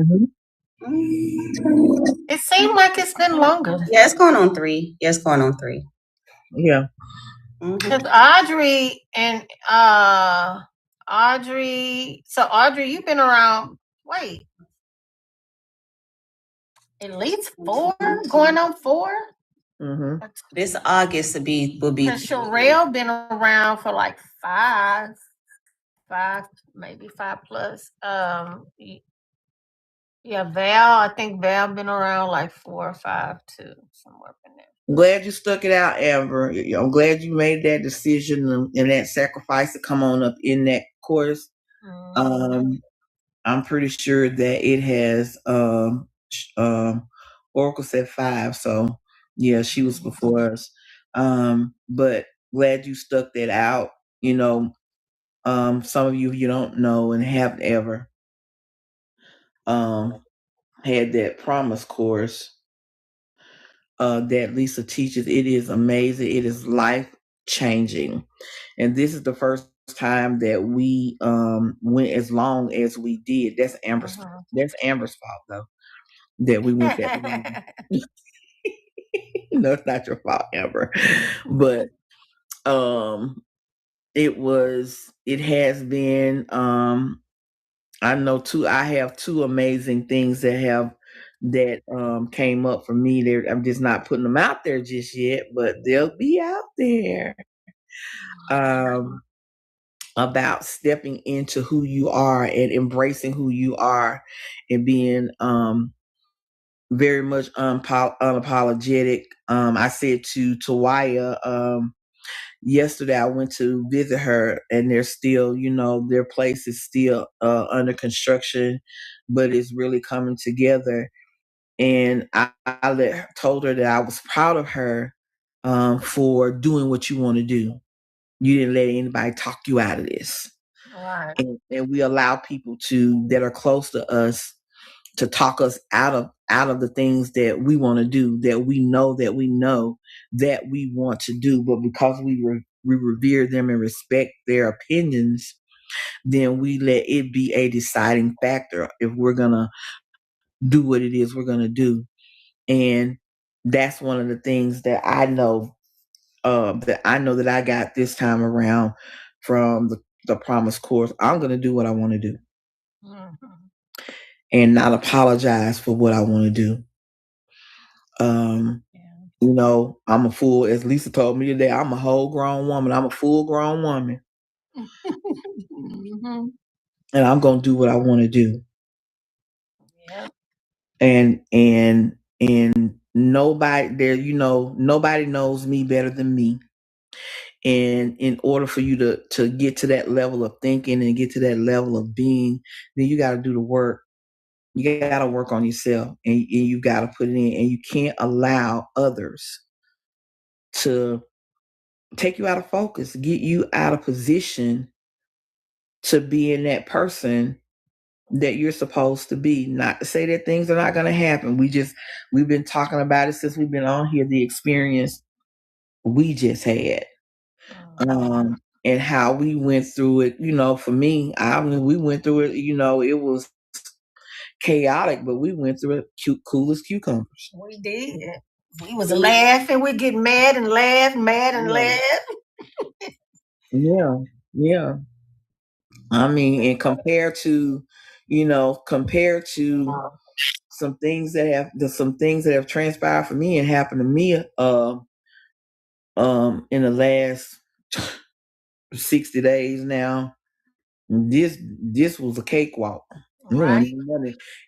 Speaker 1: It seemed like it's been longer.
Speaker 2: Yeah, it's going on 3. Yeah, it's going on 3.
Speaker 4: Yeah.
Speaker 1: Because Audrey and Audrey, you've been around, wait, at least 4, going on 4?
Speaker 2: This August will be
Speaker 1: Because Sherelle been around for like 5, maybe 5 plus. Yeah, Val, I think Val been around like 4 or 5 too, somewhere in there.
Speaker 4: I'm glad you stuck it out, Amber. I'm glad you made that decision and that sacrifice to come on up in that course. I'm pretty sure that it has Oracle said 5, so yeah, she was before us. But glad you stuck that out. You know, some of you don't know and haven't ever had that promise course that Lisa teaches. It is amazing. It is life changing, and this is the first time that we went as long as we did. That's Amber's fault though, that we went that long. No, it's not your fault, Amber. But it has been I have 2 amazing things that came up for me there. I'm just not putting them out there just yet, but they'll be out there. About stepping into who you are and embracing who you are and being very much unapologetic. I said to Tawaya yesterday, I went to visit her, and they're still, their place is still under construction, but it's really coming together. And I told her that I was proud of her for doing what you want to do. You didn't let anybody talk you out of this.
Speaker 1: Right.
Speaker 4: And we allow people that are close to us to talk us out of the things that we want to do, that we know that we want to do, but because we revere them and respect their opinions, then we let it be a deciding factor if we're gonna do what it is we're gonna do. And that's one of the things that I know that I got this time around from the Promise Course. I'm gonna do what I want to do. And not apologize for what I want to do. I'm a fool, as Lisa told me today, I'm a whole grown woman. I'm a full grown woman. And I'm going to do what I want to do.
Speaker 1: Yep.
Speaker 4: And nobody there, nobody knows me better than me. And in order for you to get to that level of thinking and get to that level of being, then you got to do the work. You got to work on yourself, and you got to put it in, and you can't allow others to take you out of focus, get you out of position to being that person that you're supposed to be. Not to say that things are not going to happen. We've been talking about it since we've been on here, the experience we just had. And how we went through it, for me, we went through it, it was chaotic, but we went through it cool as cucumbers.
Speaker 1: We did. We was laughing. We get mad and laugh, mad and laugh.
Speaker 4: Yeah. I mean, and compared to some things that have transpired for me and happened to me in the last 60 days now, this was a cakewalk.
Speaker 1: Right.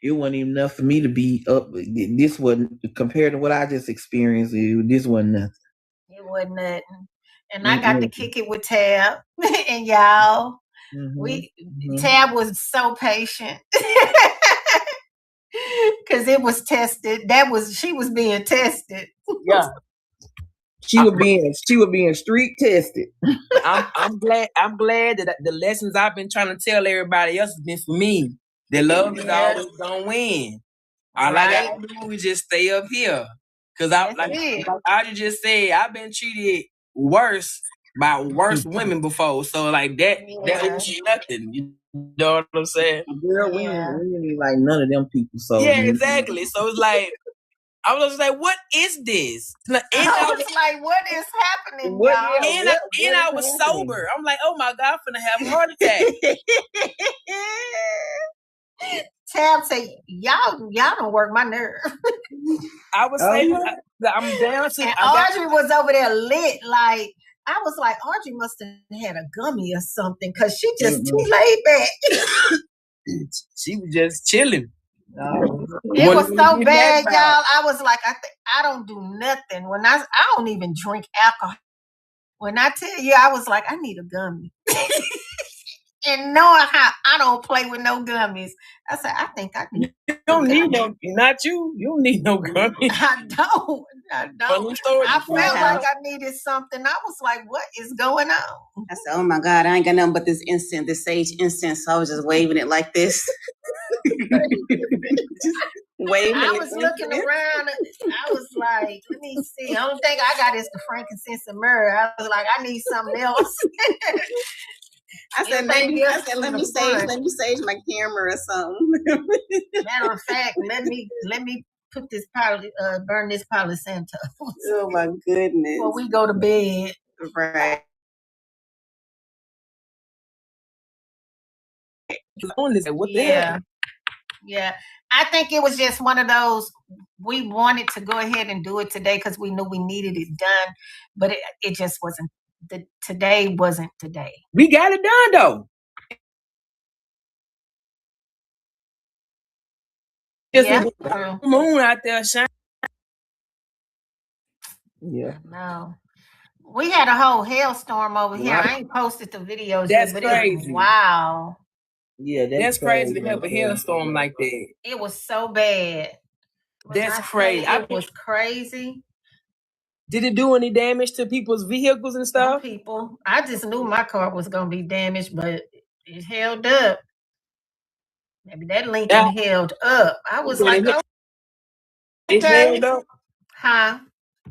Speaker 4: It wasn't even enough for me to be up. This wasn't, compared to what I just experienced, this wasn't nothing.
Speaker 1: It wasn't nothing. And I got to kick it with Tab and y'all. Tab was so patient. Because it was tested. She was being tested.
Speaker 4: Yeah. She was being street tested.
Speaker 3: I'm glad that the lessons I've been trying to tell everybody else has been for me. The love is always gonna win. All I gotta do is just stay up here. Cause like you just said, I've been treated worse by worse women before. So like that was nothing. You know what I'm saying?
Speaker 4: Girl, we ain't like none of them people. So
Speaker 3: yeah, exactly. So it's like I was just like, what is this? And
Speaker 1: I was like, what is happening, y'all?
Speaker 3: I was sober. I'm like, oh my God, I'm finna have a heart attack.
Speaker 1: Tab say, y'all don't work my nerve.
Speaker 3: I was saying, I'm down to.
Speaker 1: And Audrey was over there lit. Like, I was like, Audrey must have had a gummy or something because she just too laid back.
Speaker 3: She was just chilling.
Speaker 1: It was so bad, y'all. I was like, I don't do nothing. I don't even drink alcohol. When I tell you, I was like, I need a gummy. And knowing how I don't play with no gummies, I said, I think I need.
Speaker 3: You don't need no, not you. You don't need no gummies.
Speaker 1: I don't. I felt like I needed something. I was like, what is going on?
Speaker 2: I said, oh my God, I ain't got nothing but this incense, this sage incense. So I was just waving it like this.
Speaker 1: Just waving. I was looking around. I was like, let me see. The only thing I got is the frankincense and myrrh. I was like, I need something else.
Speaker 2: I said, maybe. I said, let me sage my camera or something.
Speaker 1: Matter of fact, let me put this burn this Palo Santo.
Speaker 2: Oh my goodness!
Speaker 1: Before we go to bed,
Speaker 2: right?
Speaker 3: What the hell?
Speaker 1: Yeah. I think it was just one of those. We wanted to go ahead and do it today because we knew we needed it done, but it just wasn't. Today wasn't today.
Speaker 3: We got it done though.
Speaker 1: Yeah,
Speaker 3: moon out there shining.
Speaker 4: Yeah.
Speaker 1: No. We had a whole hailstorm over here. I ain't posted the videos
Speaker 3: yet,
Speaker 1: but
Speaker 3: crazy.
Speaker 1: Wow.
Speaker 4: Yeah,
Speaker 3: that's crazy to have a hailstorm like that.
Speaker 1: It was so bad.
Speaker 3: That's crazy.
Speaker 1: It was crazy.
Speaker 3: Did it do any damage to people's vehicles and stuff?
Speaker 1: Some people. I just knew my car was gonna be damaged, but it held up. Maybe that Lincoln held up. I was like, oh,
Speaker 3: it held up.
Speaker 1: Huh?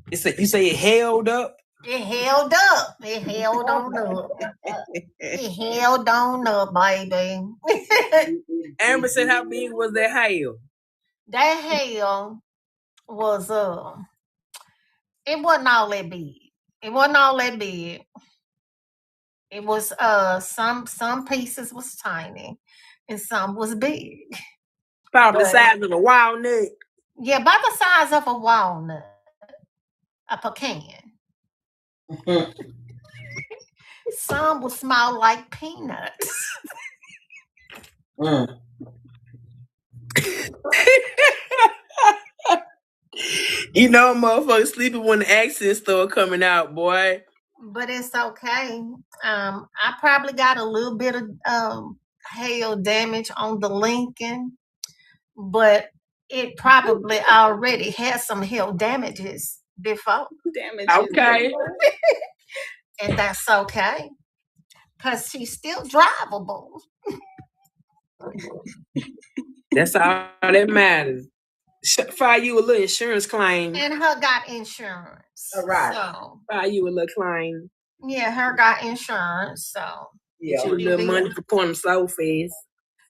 Speaker 3: You say it held up?
Speaker 1: It held up. It held on up. It held on up, baby.
Speaker 3: Amber said, how big was that hail?
Speaker 1: That hail was it wasn't all that big. It wasn't all that big. It was some pieces was tiny and some was big.
Speaker 3: About the size of a walnut.
Speaker 1: Yeah, about the size of a walnut. A pecan. Some will smell like peanuts.
Speaker 3: You know, motherfuckers sleeping when the accents start coming out, boy.
Speaker 1: But it's okay. I probably got a little bit of hail damage on the Lincoln, but it probably already had some hail damages before.
Speaker 3: Okay.
Speaker 1: And that's okay. Because she's still drivable.
Speaker 3: That's all that matters. File you a little insurance claim.
Speaker 1: And her got insurance.
Speaker 4: All right.
Speaker 1: So
Speaker 3: file you a little claim.
Speaker 1: Yeah, her got insurance. So
Speaker 3: yeah, a little money for pulling so fast.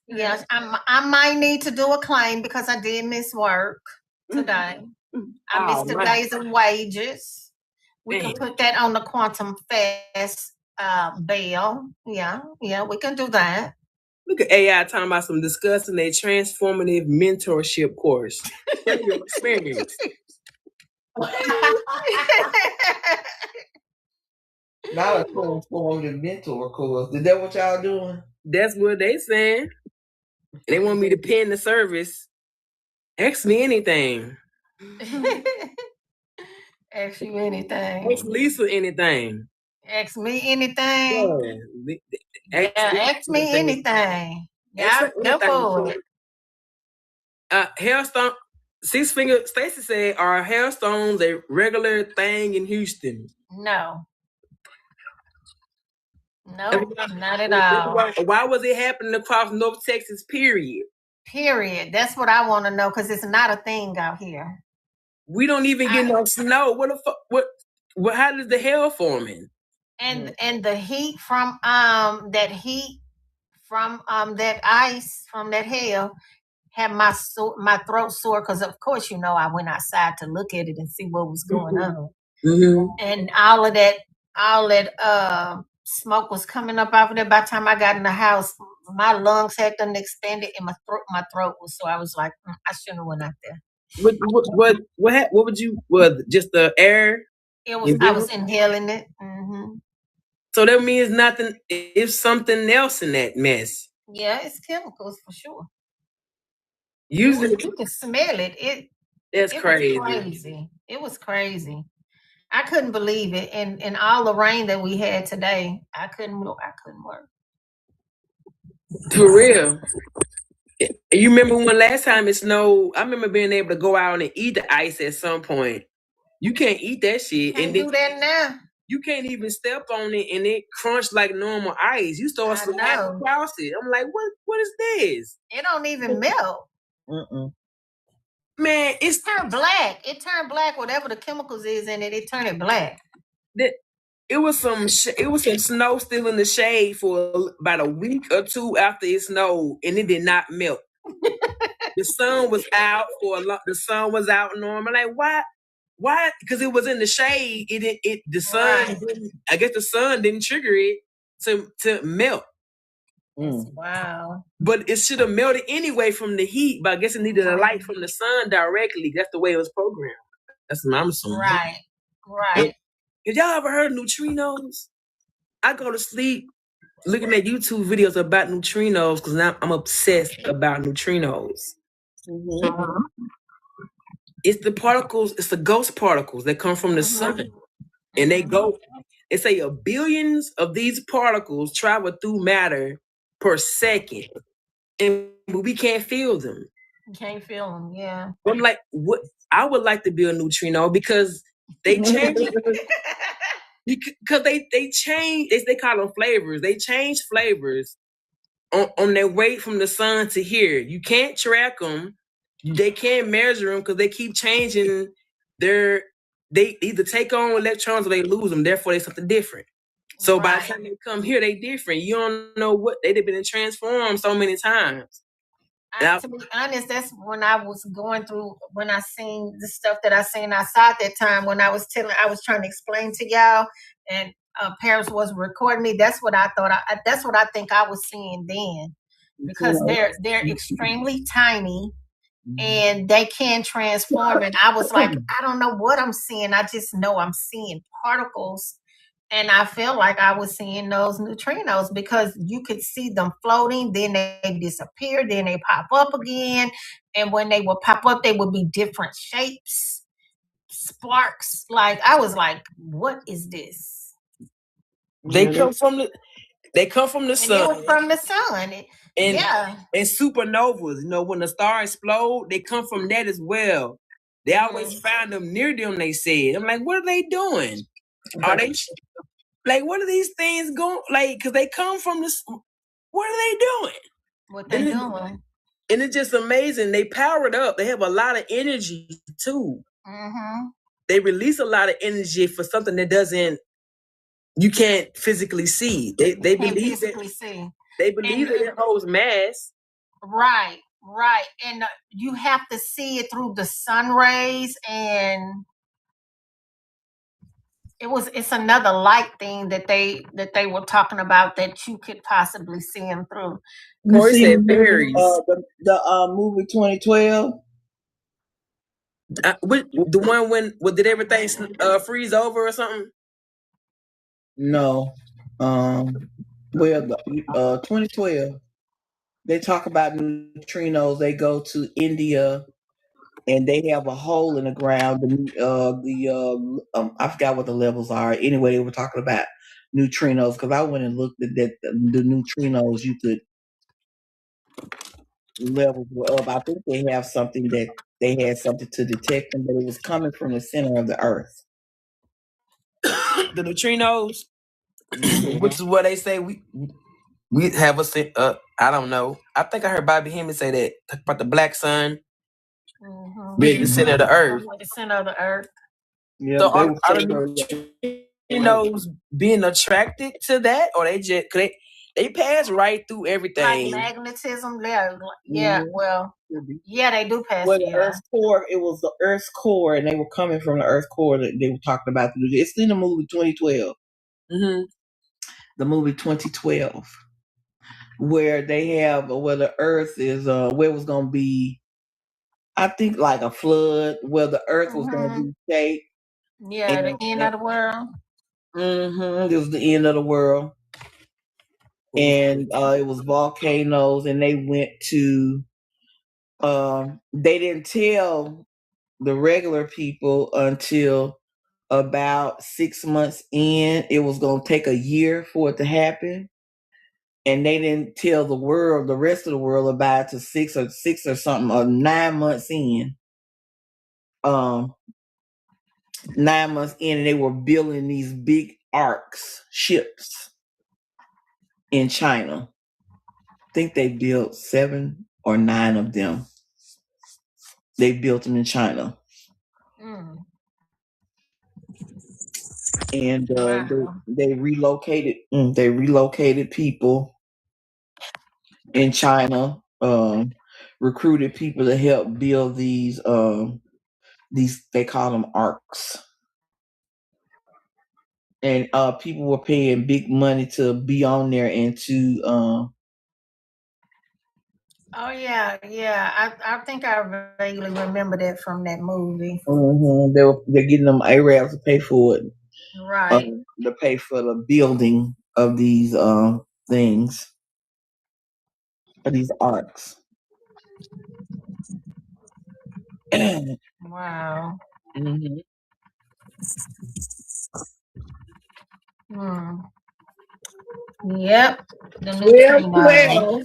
Speaker 1: Yes, I might need to do a claim because I did miss work today. I missed 2 days of wages. We can put that on the quantum fast bill. Yeah, we can do that.
Speaker 3: Look at AI talking about some discussing a transformative mentorship course. Share your experience.
Speaker 4: Not a transformative mentor course. Is that what y'all doing?
Speaker 3: That's what they saying. They want me to pin the service. Ask me anything.
Speaker 1: Ask you anything.
Speaker 3: Ask Lisa anything.
Speaker 1: Ask me anything.
Speaker 3: Yeah.
Speaker 1: Ask me anything. Yeah, go for it.
Speaker 3: Hailstone. Six Finger Stacy said, "Are hailstones a regular thing in Houston?"
Speaker 1: No. Nope, not at all.
Speaker 3: Why was it happening across North Texas? Period.
Speaker 1: That's what I want to know because it's not a thing out here.
Speaker 3: We don't even get no snow. What the fuck? What? How does the hail forming?
Speaker 1: And the heat from that ice from that hail had my throat sore because of course I went outside to look at it and see what was going on. And all that smoke was coming up out of there. By the time I got in the house, my lungs had done expanded and my throat was sore. I was like, I shouldn't have went out there.
Speaker 3: What would you just the air?
Speaker 1: I was inhaling it. Mm-hmm.
Speaker 3: So that means nothing. It's something else in that mess.
Speaker 1: Yeah, it's chemicals for sure.
Speaker 3: Usually
Speaker 1: you can smell it.
Speaker 3: That's crazy.
Speaker 1: Was crazy. It was crazy. I couldn't believe it. And all the rain that we had today, I couldn't work.
Speaker 3: For real. You remember when last time it snowed? I remember being able to go out and eat the ice at some point. You can't eat that shit.
Speaker 1: Can't do that now.
Speaker 3: You can't even step on it and it crunched like normal ice. You start sliding across it. I'm like, what is this?
Speaker 1: It don't even melt.
Speaker 3: Man, it's
Speaker 1: turned black. It turned black. Whatever the chemicals is in it, it turned it black.
Speaker 3: It was some snow still in the shade for about a week or two after it snowed, and it did not melt. The sun was out the sun was out normal. Like why? Because it was in the shade. The sun. I guess the sun didn't trigger it to melt.
Speaker 1: Wow.
Speaker 3: But it should have melted anyway from the heat. But I guess it needed a light from the sun directly. That's the way it was programmed. That's what I'm assuming.
Speaker 1: Right.
Speaker 3: Have y'all ever heard of neutrinos? I go to sleep looking at YouTube videos about neutrinos because now I'm obsessed about neutrinos. It's the particles, it's the ghost particles that come from the sun. And they say billions of these particles travel through matter per second. And we can't feel them.
Speaker 1: You can't feel them, yeah.
Speaker 3: I'm like, what? I would like to be a neutrino because they change. Because they change, they call them flavors. They change flavors on their way from the sun to here. You can't track them. They can't measure them because they keep changing they either take on electrons or they lose them. Therefore, they're something different. So by the time they come here, they different. You don't know what they've been transformed so many times.
Speaker 1: To be honest, that's when I was going through, when I seen the stuff that I seen outside that time, when I was trying to explain to y'all, and Paris was recording me. That's what I thought. That's what I think I was seeing then, because they're extremely tiny, and they can transform. And I was like, I don't know what I'm seeing. I just know I'm seeing particles. And I felt like I was seeing those neutrinos because you could see them floating, then they disappear, then they pop up again. And when they would pop up, they would be different shapes, sparks. Like, I was like, what is this?
Speaker 3: They come from the sun.
Speaker 1: From the sun.
Speaker 3: And supernovas, when the stars explode, they come from that as well. They always find them near them, they said. I'm like, what are they doing? Are they like, what are these things going? Like, because they come from this. What are they doing?
Speaker 1: What they doing?
Speaker 3: And it's just amazing. They power it up. They have a lot of energy too. They release a lot of energy for something that you can't physically see. They believe that it holds mass.
Speaker 1: Right. And you have to see it through the sun rays, and it's another light thing that they were talking about that you could possibly see them through.
Speaker 3: More said berries.
Speaker 4: The movie 2012.
Speaker 3: The one when did everything freeze over or something?
Speaker 4: No. Well, 2012. They talk about neutrinos. They go to India, and they have a hole in the ground. I forgot what the levels are. Anyway, they were talking about neutrinos because I went and looked at the neutrinos. Levels were up. I think they have something that they had something to detect them, but it was coming from the center of the earth.
Speaker 3: The neutrinos, which is what they say we have I don't know. I think I heard Bobby Hemmings say that about the black sun being the center of the earth.
Speaker 1: The center of the earth.
Speaker 4: Yeah.
Speaker 3: So volcanoes being attracted to that, or they pass right through
Speaker 1: Like
Speaker 3: everything.
Speaker 1: magnetism, yeah. Well, yeah, they do pass
Speaker 4: Well,
Speaker 1: through
Speaker 4: the
Speaker 1: y'all.
Speaker 4: Earth's core, it was the Earth's core, and they were coming from the Earth's core that they were talking about. It's in the movie 2012.
Speaker 3: Mm-hmm.
Speaker 4: The movie 2012, where they have where the Earth is, where it was going to be, I think, like a flood, where the Earth was going to be shaped.
Speaker 1: Yeah, the end of the world.
Speaker 4: It was the end of the world, and it was volcanoes, and they went to. They didn't tell the regular people until about 6 months in. It was going to take a year for it to happen, and they didn't tell the rest of the world, about it to six or something, or 9 months in. 9 months in, and they were building these big ships in China. I think they built 7 or 9 of them. They built them in China. And
Speaker 1: Wow.
Speaker 4: they relocated. They relocated people in China. Recruited people to help build these. They call them arcs. And people were paying big money to be on there and to.
Speaker 1: Oh yeah. I think I vaguely remember that from that movie.
Speaker 4: They're getting them Arabs to pay for it.
Speaker 1: Right.
Speaker 4: To pay for the building of these things, of these arcs.
Speaker 1: Wow.
Speaker 4: Mm-hmm.
Speaker 1: Yep. The neutrino.
Speaker 4: 12.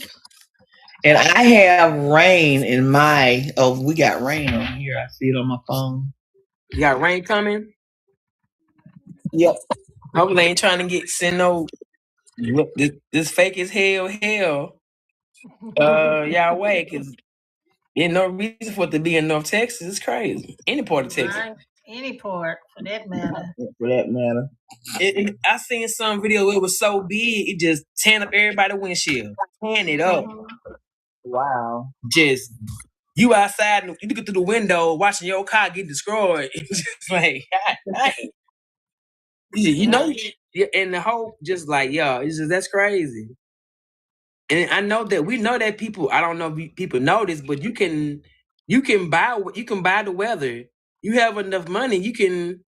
Speaker 4: And I have rain in my. Oh, we got rain on here. I see it on my phone.
Speaker 3: You got rain coming?
Speaker 4: Yep.
Speaker 3: Hopefully they ain't trying to send no this fake as hell. Y'all wait, because there's no reason for it to be in North Texas. It's crazy. Any part of Texas.
Speaker 1: Right. Any port, for that matter.
Speaker 3: I seen some video where it was so big, it just tan up everybody's windshield. Tan it up.
Speaker 4: Wow.
Speaker 3: Just you outside and you look through the window watching your car get destroyed. It's just like, God, you know, and the whole just like, it's just, that's crazy. And I know that we know that people. I don't know if people know this, but you can buy the weather. You have enough money, you can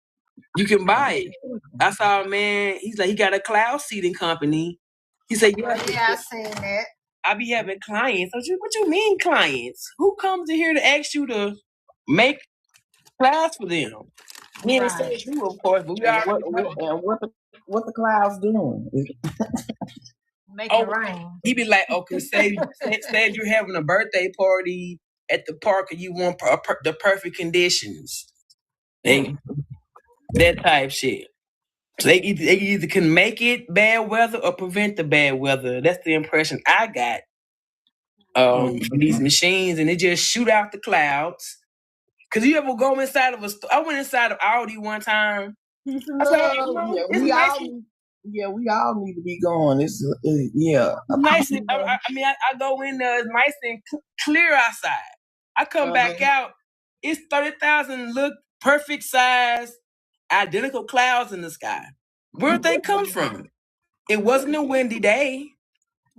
Speaker 3: buy it. I saw a man. He's like, he got a cloud seeding company. He said,
Speaker 1: yeah, I seen that.
Speaker 3: I be having clients. What you mean clients? Who comes in here to ask you to make clouds for them? Me and say you, of course, but we already
Speaker 4: what the clouds doing?
Speaker 1: Make it rain.
Speaker 3: He be like, okay, say you're having a birthday party at the park and you want the perfect conditions, and that type shit. So they either can make it bad weather or prevent the bad weather. That's the impression I got. These machines, and they just shoot out the clouds. Cause you ever go inside of a store? I went inside of Aldi one time.
Speaker 4: We all need to be going. It's
Speaker 3: nice. I go in there. It's nice and clear outside. I come back out. It's 30,000 look perfect size, identical clouds in the sky. Where'd they come from? It wasn't a windy day.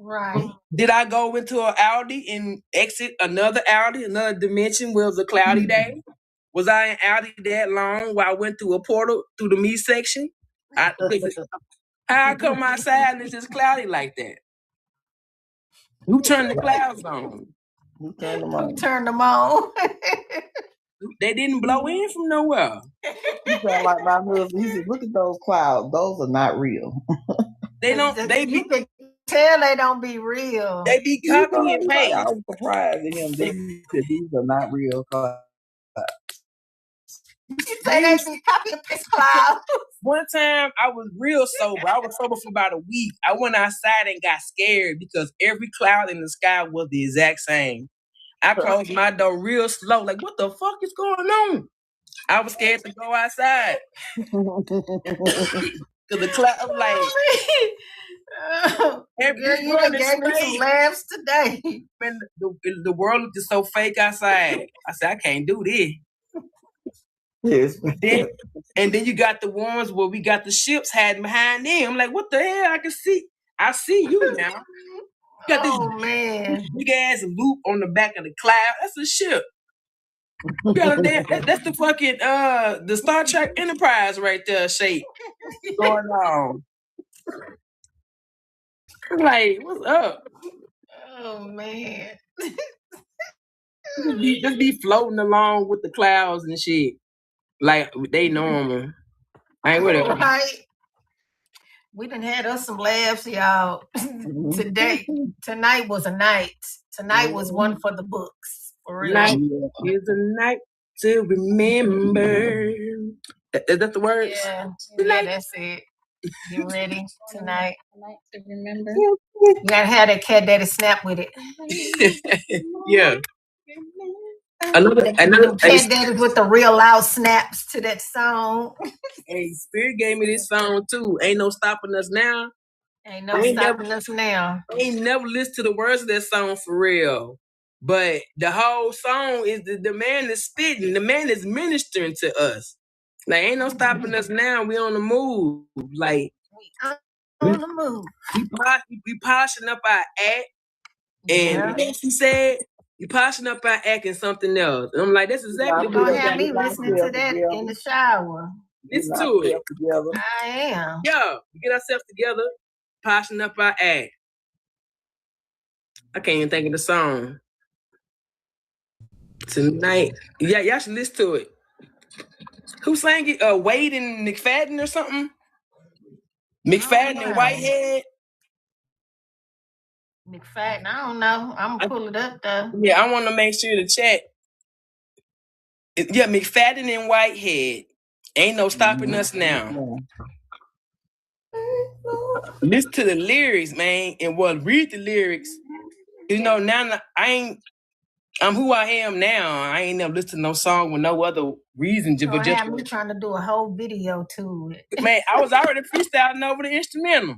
Speaker 1: Right.
Speaker 3: Did I go into an Aldi and exit another Aldi, another dimension where it was a cloudy day? Was I in Aldi that long while I went through a portal through the meat section? How I come outside and it's just cloudy like that? Who turned the clouds on?
Speaker 4: Who turned them on?
Speaker 1: Who turned them on?
Speaker 3: They didn't blow in from nowhere.
Speaker 4: You sound like my husband. He said, "Look at those clouds. Those are not real."
Speaker 3: They don't.
Speaker 1: You can tell they don't be real.
Speaker 3: They be copy and paste.
Speaker 4: I was surprised at him. These are not real clouds.
Speaker 1: You say they be copy and paste clouds.
Speaker 3: One time I was real sober. I was sober for about a week. I went outside and got scared because every cloud in the sky was the exact same. I closed my door real slow, like, what the fuck is going on? I was scared to go outside. Cause the cloud, I'm like,
Speaker 1: girl, you done gave me some laughs today.
Speaker 3: Man, the world is so fake outside. I said, I can't do this.
Speaker 4: Yes.
Speaker 3: And then you got the ones where we got the ships hiding behind them. I'm like, what the hell? I see you now. You got this big ass loop on the back of the cloud. That's a ship. That's the fucking the Star Trek Enterprise right there shape going on. I'm like, what's up?
Speaker 1: Oh man.
Speaker 3: Just be floating along with the clouds and shit. Like they normal. I ain't whatever.
Speaker 1: Right. We done had us some laughs, y'all. Today. Tonight was a night. Tonight was one for the books. For real.
Speaker 3: Night is a night to remember. Is that the words?
Speaker 1: Yeah, that's it. You ready tonight?
Speaker 2: Tonight to remember.
Speaker 1: You gotta have that cat daddy snap with it.
Speaker 3: Yeah. Another
Speaker 1: cat daddies with the real loud snaps to that song.
Speaker 3: Hey, Spirit gave me this song too. Ain't no stopping us now.
Speaker 1: Ain't no stopping us now.
Speaker 3: I ain't never listened to the words of that song for real. But the whole song is the man is spitting. The man is ministering to us. Like, ain't no stopping us now. We on the move. Like,
Speaker 1: we on the move.
Speaker 3: We polishing up our act. And he said, you polishing up our act and something else. And I'm like, that's exactly
Speaker 1: what gonna have me listening to that in the shower.
Speaker 3: Listen to it.
Speaker 1: I am.
Speaker 3: Yeah, we get ourselves together, polishing up our act. I can't even think of the song. Tonight. Yeah, y'all should listen to it. Who sang it? Wade and McFadden or something? McFadden and Whitehead?
Speaker 1: McFadden, I don't know. I'm gonna pull it up though.
Speaker 3: Yeah, I want to make sure to check. Yeah, McFadden and Whitehead. Ain't no stopping us now. Listen to the lyrics, man, and read the lyrics. You know, now I'm who I am now. I ain't never listened to no song with no other reason.
Speaker 1: But just me trying to do a whole video to it.
Speaker 3: Man, I was already freestyling over the instrumental.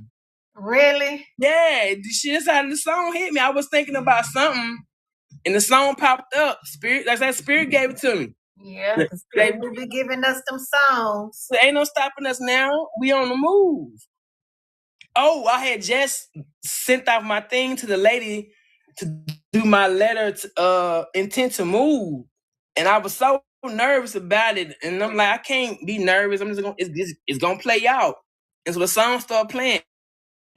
Speaker 1: Really?
Speaker 3: Yeah, that's how the song hit me. I was thinking about something, and the song popped up. Spirit, like that Spirit gave it to me.
Speaker 1: Yeah, the Spirit will be giving us them songs.
Speaker 3: There ain't no stopping us now. We on the move. Oh, I had just sent off my thing to the lady to do my letter to intent to move. And I was so nervous about it. And I'm like, I can't be nervous. I'm just it's gonna play out. And so the song started playing.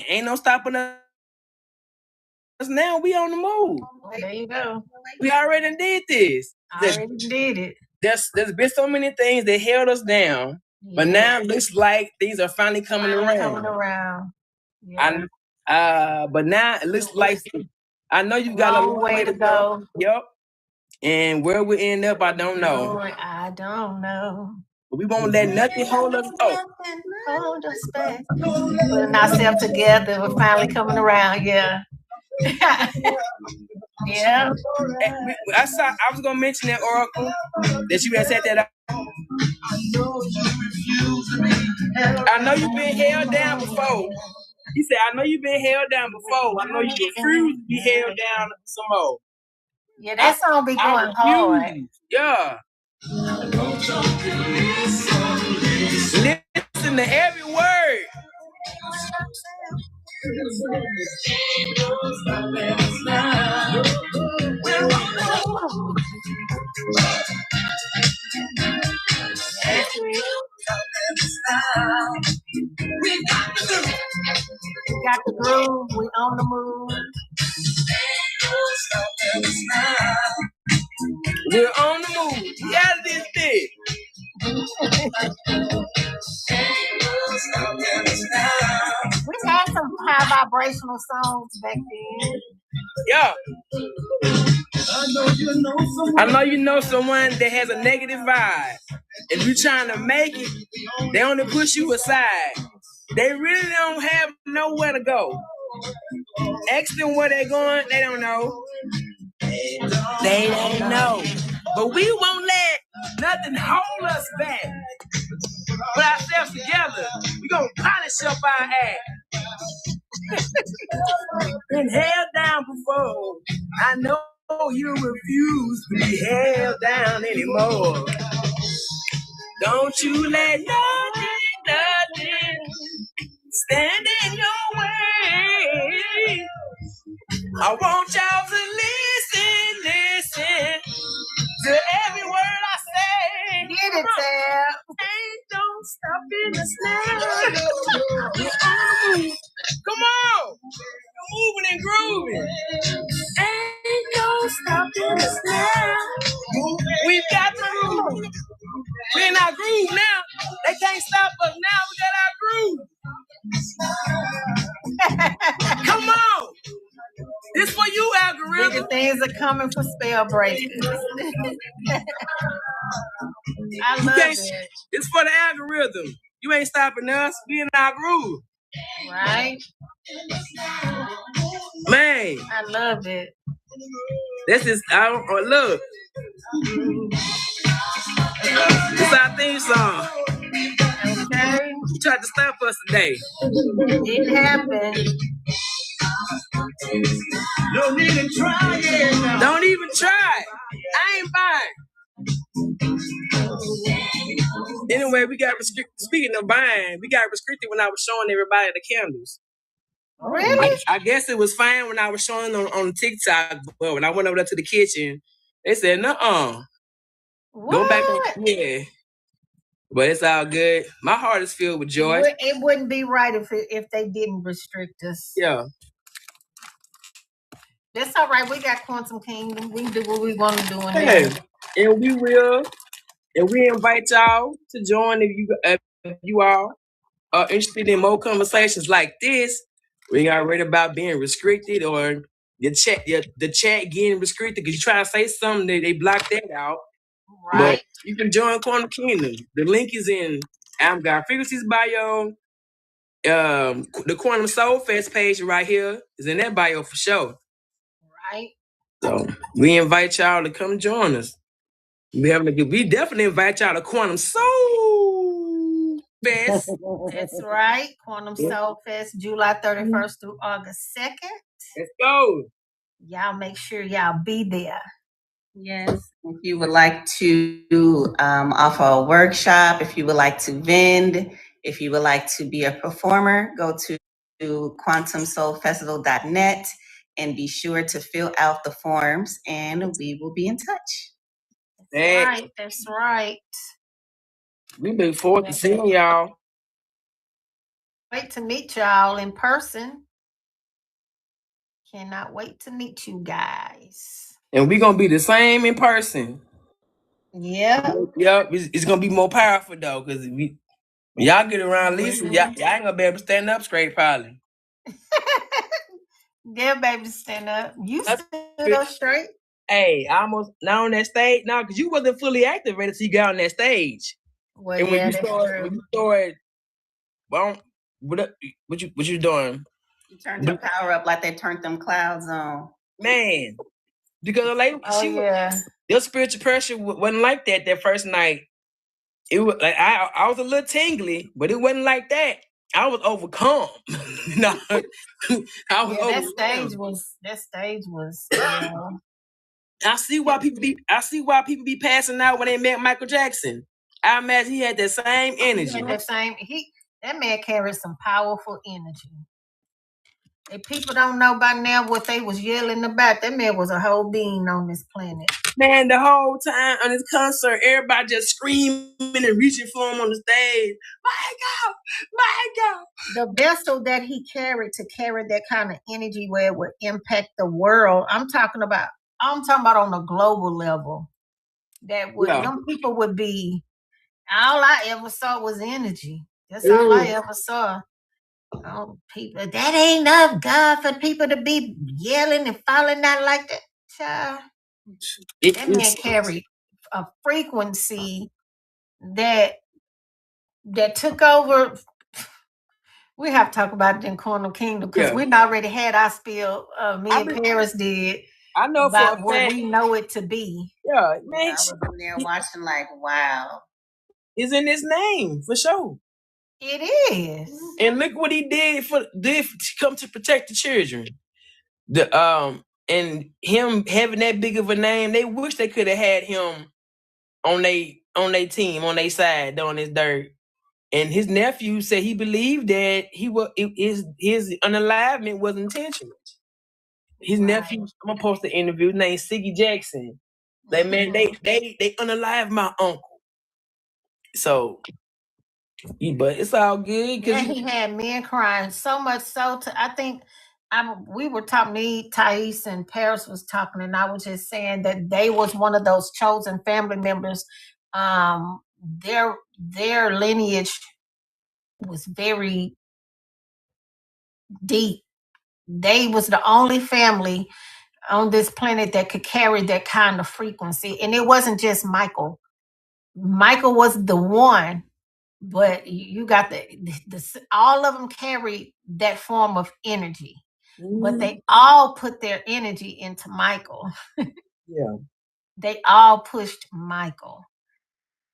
Speaker 3: Ain't no stopping us now. We on the move.
Speaker 1: There you go.
Speaker 3: We already did this.
Speaker 1: Already did it.
Speaker 3: There's been so many things that held us down. Yeah. But now it looks like things are finally coming around. Yeah. But now it looks like I know you got a long way to go. Yep. And where we end up, I don't know.
Speaker 1: Lord, I don't know.
Speaker 3: But we won't let nothing hold us up.
Speaker 1: Hold us back. Putting ourselves together. We're finally coming around. Yeah. Yeah.
Speaker 3: I was gonna mention that Oracle that you had said that. I know you've been held down before. He said, I know you've been held down before. I know you refuse to be held down some more.
Speaker 1: Yeah, that song be going hard.
Speaker 3: Yeah. Listen to every word.
Speaker 1: We got the groove. We on the move.
Speaker 3: We're on the move. Yeah, this thing.
Speaker 1: We had some high vibrational songs back then.
Speaker 3: Yeah. I know you know someone that has a negative vibe. If you're trying to make it, they only push you aside. They really don't have nowhere to go. Ask them where they're going, they don't know. They don't know. But we won't let nothing hold us back. Put ourselves together. We gonna polish up our act. Been held down before. I know you refuse to be held down anymore. Don't you let nothing stand in your way. I want y'all to listen to every word I say.
Speaker 1: Get it, Tab.
Speaker 3: Ain't don't stop in the snare. Come on, you're moving and grooving. Ain't no stopping us now. We've got to move. We're in our groove now. They can't stop us now. We got our groove. Come on. This for you, algorithm.
Speaker 1: Bigger things are coming for SpellBreakers. I love it.
Speaker 3: It's for the algorithm. You ain't stopping us. We in our groove.
Speaker 1: Right?
Speaker 3: Man.
Speaker 1: I love it.
Speaker 3: This is look. This is our theme song.
Speaker 1: Okay.
Speaker 3: You tried to stop us today.
Speaker 1: Didn't happen.
Speaker 3: Don't even try it. Don't even try. I ain't buying. Anyway, we got restricted. Speaking of buying, we got restricted when I was showing everybody the candles.
Speaker 1: Really?
Speaker 3: I guess it was fine when I was showing on TikTok, but when I went over there to the kitchen, they said, "Nuh-uh." Go back. Yeah. But it's all good. My heart is filled with joy.
Speaker 1: It wouldn't be right if they didn't restrict us.
Speaker 3: Yeah.
Speaker 1: That's all right. We got Quantum Kingdom. We can do what we want to do in
Speaker 3: Hey,
Speaker 1: there.
Speaker 3: and we will. And we invite y'all to join if you all are interested in more conversations like this. We ain't already about being restricted or the chat getting restricted because you try to say something, they block that out.
Speaker 1: Right.
Speaker 3: But you can join Quantum Kingdom. The link is in God Frequencies bio. The Quantum Soul Fest page right here is in that bio for sure.
Speaker 1: Right.
Speaker 3: So we invite y'all to come join us. We definitely invite y'all to Quantum Soul Fest.
Speaker 1: That's right. Quantum Soul Fest, July 31st through August 2nd.
Speaker 3: Let's go.
Speaker 1: Y'all make sure y'all be there.
Speaker 2: Yes. If you would like to offer a workshop, if you would like to vend, if you would like to be a performer, go to quantumsoulfestival.net and be sure to fill out the forms and we will be in touch.
Speaker 1: That's right. That's right.
Speaker 3: We look forward to seeing y'all.
Speaker 1: Wait to meet y'all in person. Cannot wait to meet you guys.
Speaker 3: And we're going to be the same in person.
Speaker 1: Yeah.
Speaker 3: Yep. It's going to be more powerful, though, because when y'all get around Lisa, y'all ain't going to be able to stand up straight, probably.
Speaker 1: Yeah, baby, stand up. You stood up straight.
Speaker 3: Hey, I almost not on that stage. No, because you wasn't fully activated till you got on that stage.
Speaker 1: Well,
Speaker 3: and
Speaker 1: yeah,
Speaker 3: when you started, well, what you doing?
Speaker 2: You turned the power up like they turned them clouds on.
Speaker 3: Man, because like
Speaker 1: yeah,
Speaker 3: your spiritual pressure wasn't like that first night. It was like I was a little tingly, but it wasn't like that. I was overcome. No, I was overcome.
Speaker 1: That stage was. Yeah.
Speaker 3: I see why people be passing out when they met Michael Jackson. I imagine he had that same energy.
Speaker 1: That man carries some powerful energy. If people don't know by now what they was yelling about, that man was a whole being on this planet.
Speaker 3: Man, the whole time on his concert, everybody just screaming and reaching for him on the stage. My God.
Speaker 1: The vessel that he carried to carry that kind of energy where it would impact the world. I'm talking about on a global level. That would them people would be. All I ever saw was energy. That's all I ever saw. Oh, people, that ain't enough, God, for people to be yelling and falling out like that. Child, that man carried a frequency that took over. We have to talk about it in Quantum Kingdom because we'd already had our spill. Me and Paris did.
Speaker 3: I know for a
Speaker 1: about what
Speaker 3: fact.
Speaker 1: we know it to be.
Speaker 3: Yeah,
Speaker 2: I
Speaker 3: man,
Speaker 2: was in there watching like, wow.
Speaker 3: is in his name for sure.
Speaker 1: It is.
Speaker 3: And look what he did to come to protect the children. And him having that big of a name, they wish they could have had him on their team, on their side, doing his dirt. And his nephew said he believed that his unalivement was intentional. His nephew, I'm gonna post the interview, named Siggy Jackson. Like, man, they unalived my uncle. So, but it's all good because
Speaker 1: he had men crying so much so I think we were talking, me, Thais, and Paris was talking, and I was just saying that they was one of those chosen family members. Their lineage was very deep. They was the only family on this planet that could carry that kind of frequency, and it wasn't just Michael. Michael was the one, but you got the all of them carry that form of energy, but they all put their energy into Michael.
Speaker 3: Yeah.
Speaker 1: They all pushed Michael,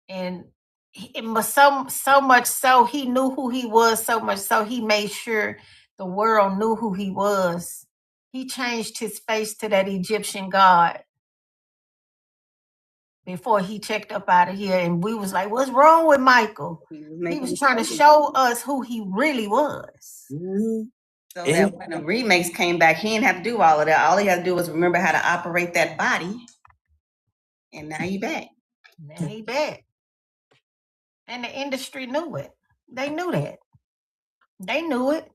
Speaker 1: and it was so much so he knew who he was, so much so he made sure the world knew who he was. He changed his face to that Egyptian god before he checked up out of here, and we was like, what's wrong with Michael? He was trying to show us who he really was.
Speaker 3: Mm-hmm.
Speaker 2: So that when the remakes came back, he didn't have to do all of that. All he had to do was remember how to operate that body. And now he back.
Speaker 1: Now he back. And the industry knew it. They knew that. They knew it.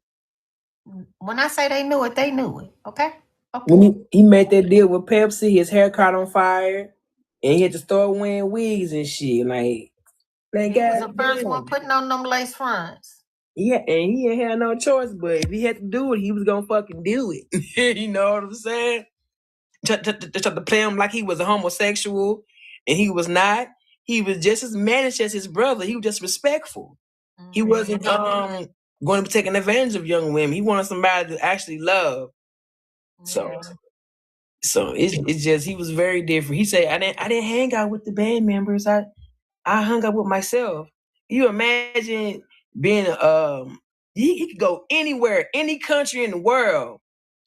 Speaker 1: When I say they knew it, they knew it. Okay?
Speaker 3: When he made that deal with Pepsi, his hair caught on fire, and he had to start wearing wigs and shit. Like,
Speaker 1: he was the first one putting on them lace fronts.
Speaker 3: Yeah, and he ain't had no choice, but if he had to do it, he was gonna fucking do it. You know what I'm saying? Try to play him like he was a homosexual, and he was not. He was just as managed as his brother. He was just respectful. Mm-hmm. He wasn't going to be taking advantage of young women. He wanted somebody to actually love. So it's just he was very different. He said, I didn't hang out with the band members. I hung out with myself. You imagine being he could go anywhere, any country in the world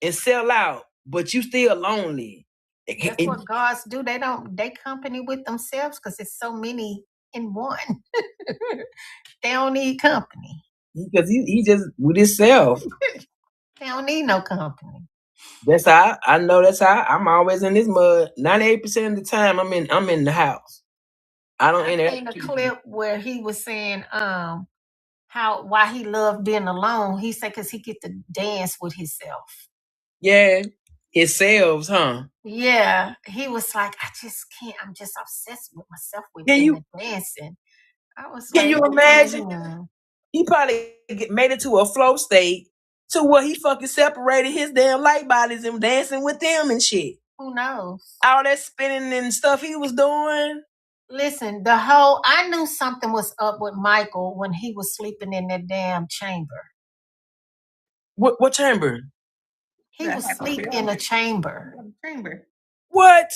Speaker 3: and sell out, but you still lonely.
Speaker 1: That's what gods do. They company with themselves because it's so many in one. They don't need company.
Speaker 3: Because he just with himself.
Speaker 1: They don't need no company.
Speaker 3: That's how I know. That's how I'm always in this mud. 98% of the time, I'm in the house. I don't enter.
Speaker 1: I seen a clip where he was saying why he loved being alone. He said because he get to dance with himself.
Speaker 3: Yeah, himself, huh?
Speaker 1: Yeah, he was like, I just can't. I'm just obsessed with myself with the dancing. I was
Speaker 3: can you imagine? He probably made it to a flow state to where he fucking separated his damn light bodies and dancing with them and shit.
Speaker 1: Who knows?
Speaker 3: All that spinning and stuff he was doing.
Speaker 1: Listen, I knew something was up with Michael when he was sleeping in that damn chamber.
Speaker 3: What chamber?
Speaker 1: He was asleep in a chamber.
Speaker 3: What?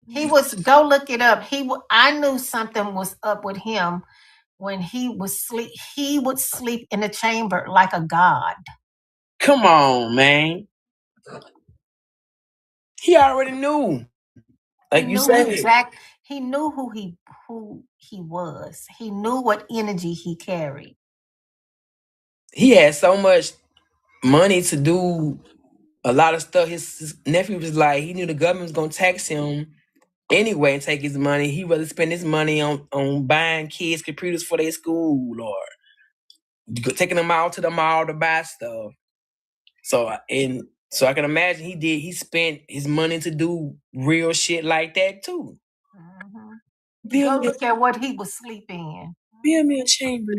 Speaker 1: He was, go look it up. I knew something was up with him when he was sleep. He would sleep in a chamber like a god.
Speaker 3: Come on, man. He already knew. Like you said.
Speaker 1: He knew who he was. He knew what energy he carried.
Speaker 3: He had so much money to do a lot of stuff. His nephew was like, he knew the government was gonna tax him anyway and take his money. He'd rather spend his money on buying kids computers for their school or taking them out to the mall to buy stuff. So I can imagine he spent his money to do real shit like that too.
Speaker 1: Mm-hmm. Go look at what he was sleeping in.
Speaker 3: Build me a chamber.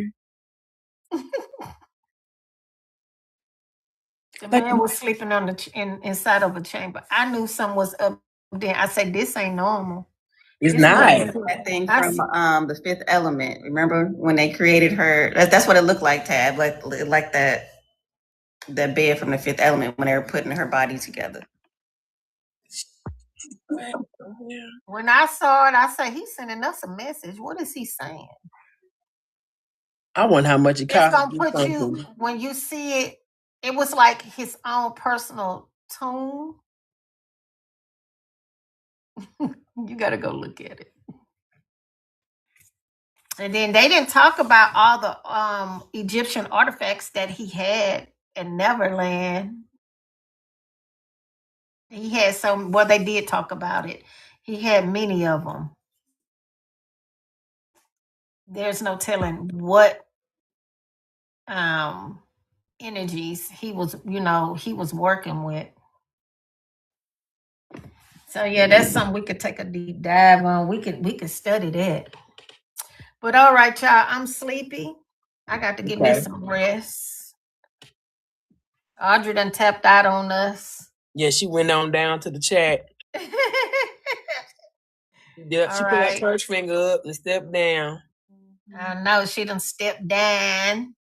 Speaker 1: The man was sleeping inside of a chamber. I knew something was up there. I said, this ain't normal.
Speaker 3: It's not.
Speaker 2: That thing from the Fifth Element. Remember when they created her? That's what it looked like, Tab. Like that bed from the Fifth Element when they were putting her body together.
Speaker 1: When I saw it, I said, he's sending us a message. What is he saying?
Speaker 3: I wonder how much it
Speaker 1: It's
Speaker 3: costs.
Speaker 1: gonna put you, when you see it, it was like his own personal tune. You gotta go look at it. And then they didn't talk about all the Egyptian artifacts that he had in Neverland. He had some, well, they did talk about it. He had many of them. There's no telling what energies he was, he was working with. So yeah, that's something we could take a deep dive on. We could study that. But all right, y'all, I'm sleepy. I got to get me some rest. Audrey done tapped out on us.
Speaker 3: Yeah, she went on down to the chat. Yeah, she put her first finger up and stepped down.
Speaker 1: I know she done stepped down.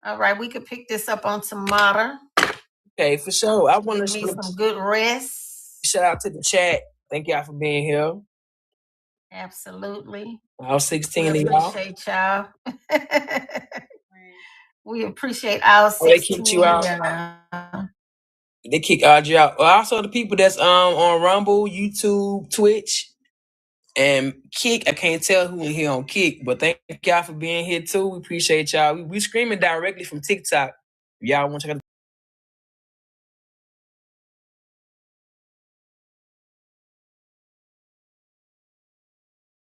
Speaker 1: All right, we could pick this up on tomorrow.
Speaker 3: Okay, for sure. I want
Speaker 1: to get some good rest.
Speaker 3: Shout out to the chat. Thank y'all for being here.
Speaker 1: Absolutely.
Speaker 3: All 16
Speaker 1: we
Speaker 3: of y'all.
Speaker 1: Appreciate y'all. We appreciate our 16.
Speaker 3: They kicked you out. They kick Audrey out. Also, the people that's on Rumble, YouTube, Twitch, and Kick. I can't tell who in here on Kick, but thank y'all for being here too. We appreciate y'all. We screaming directly from TikTok. Y'all want to check out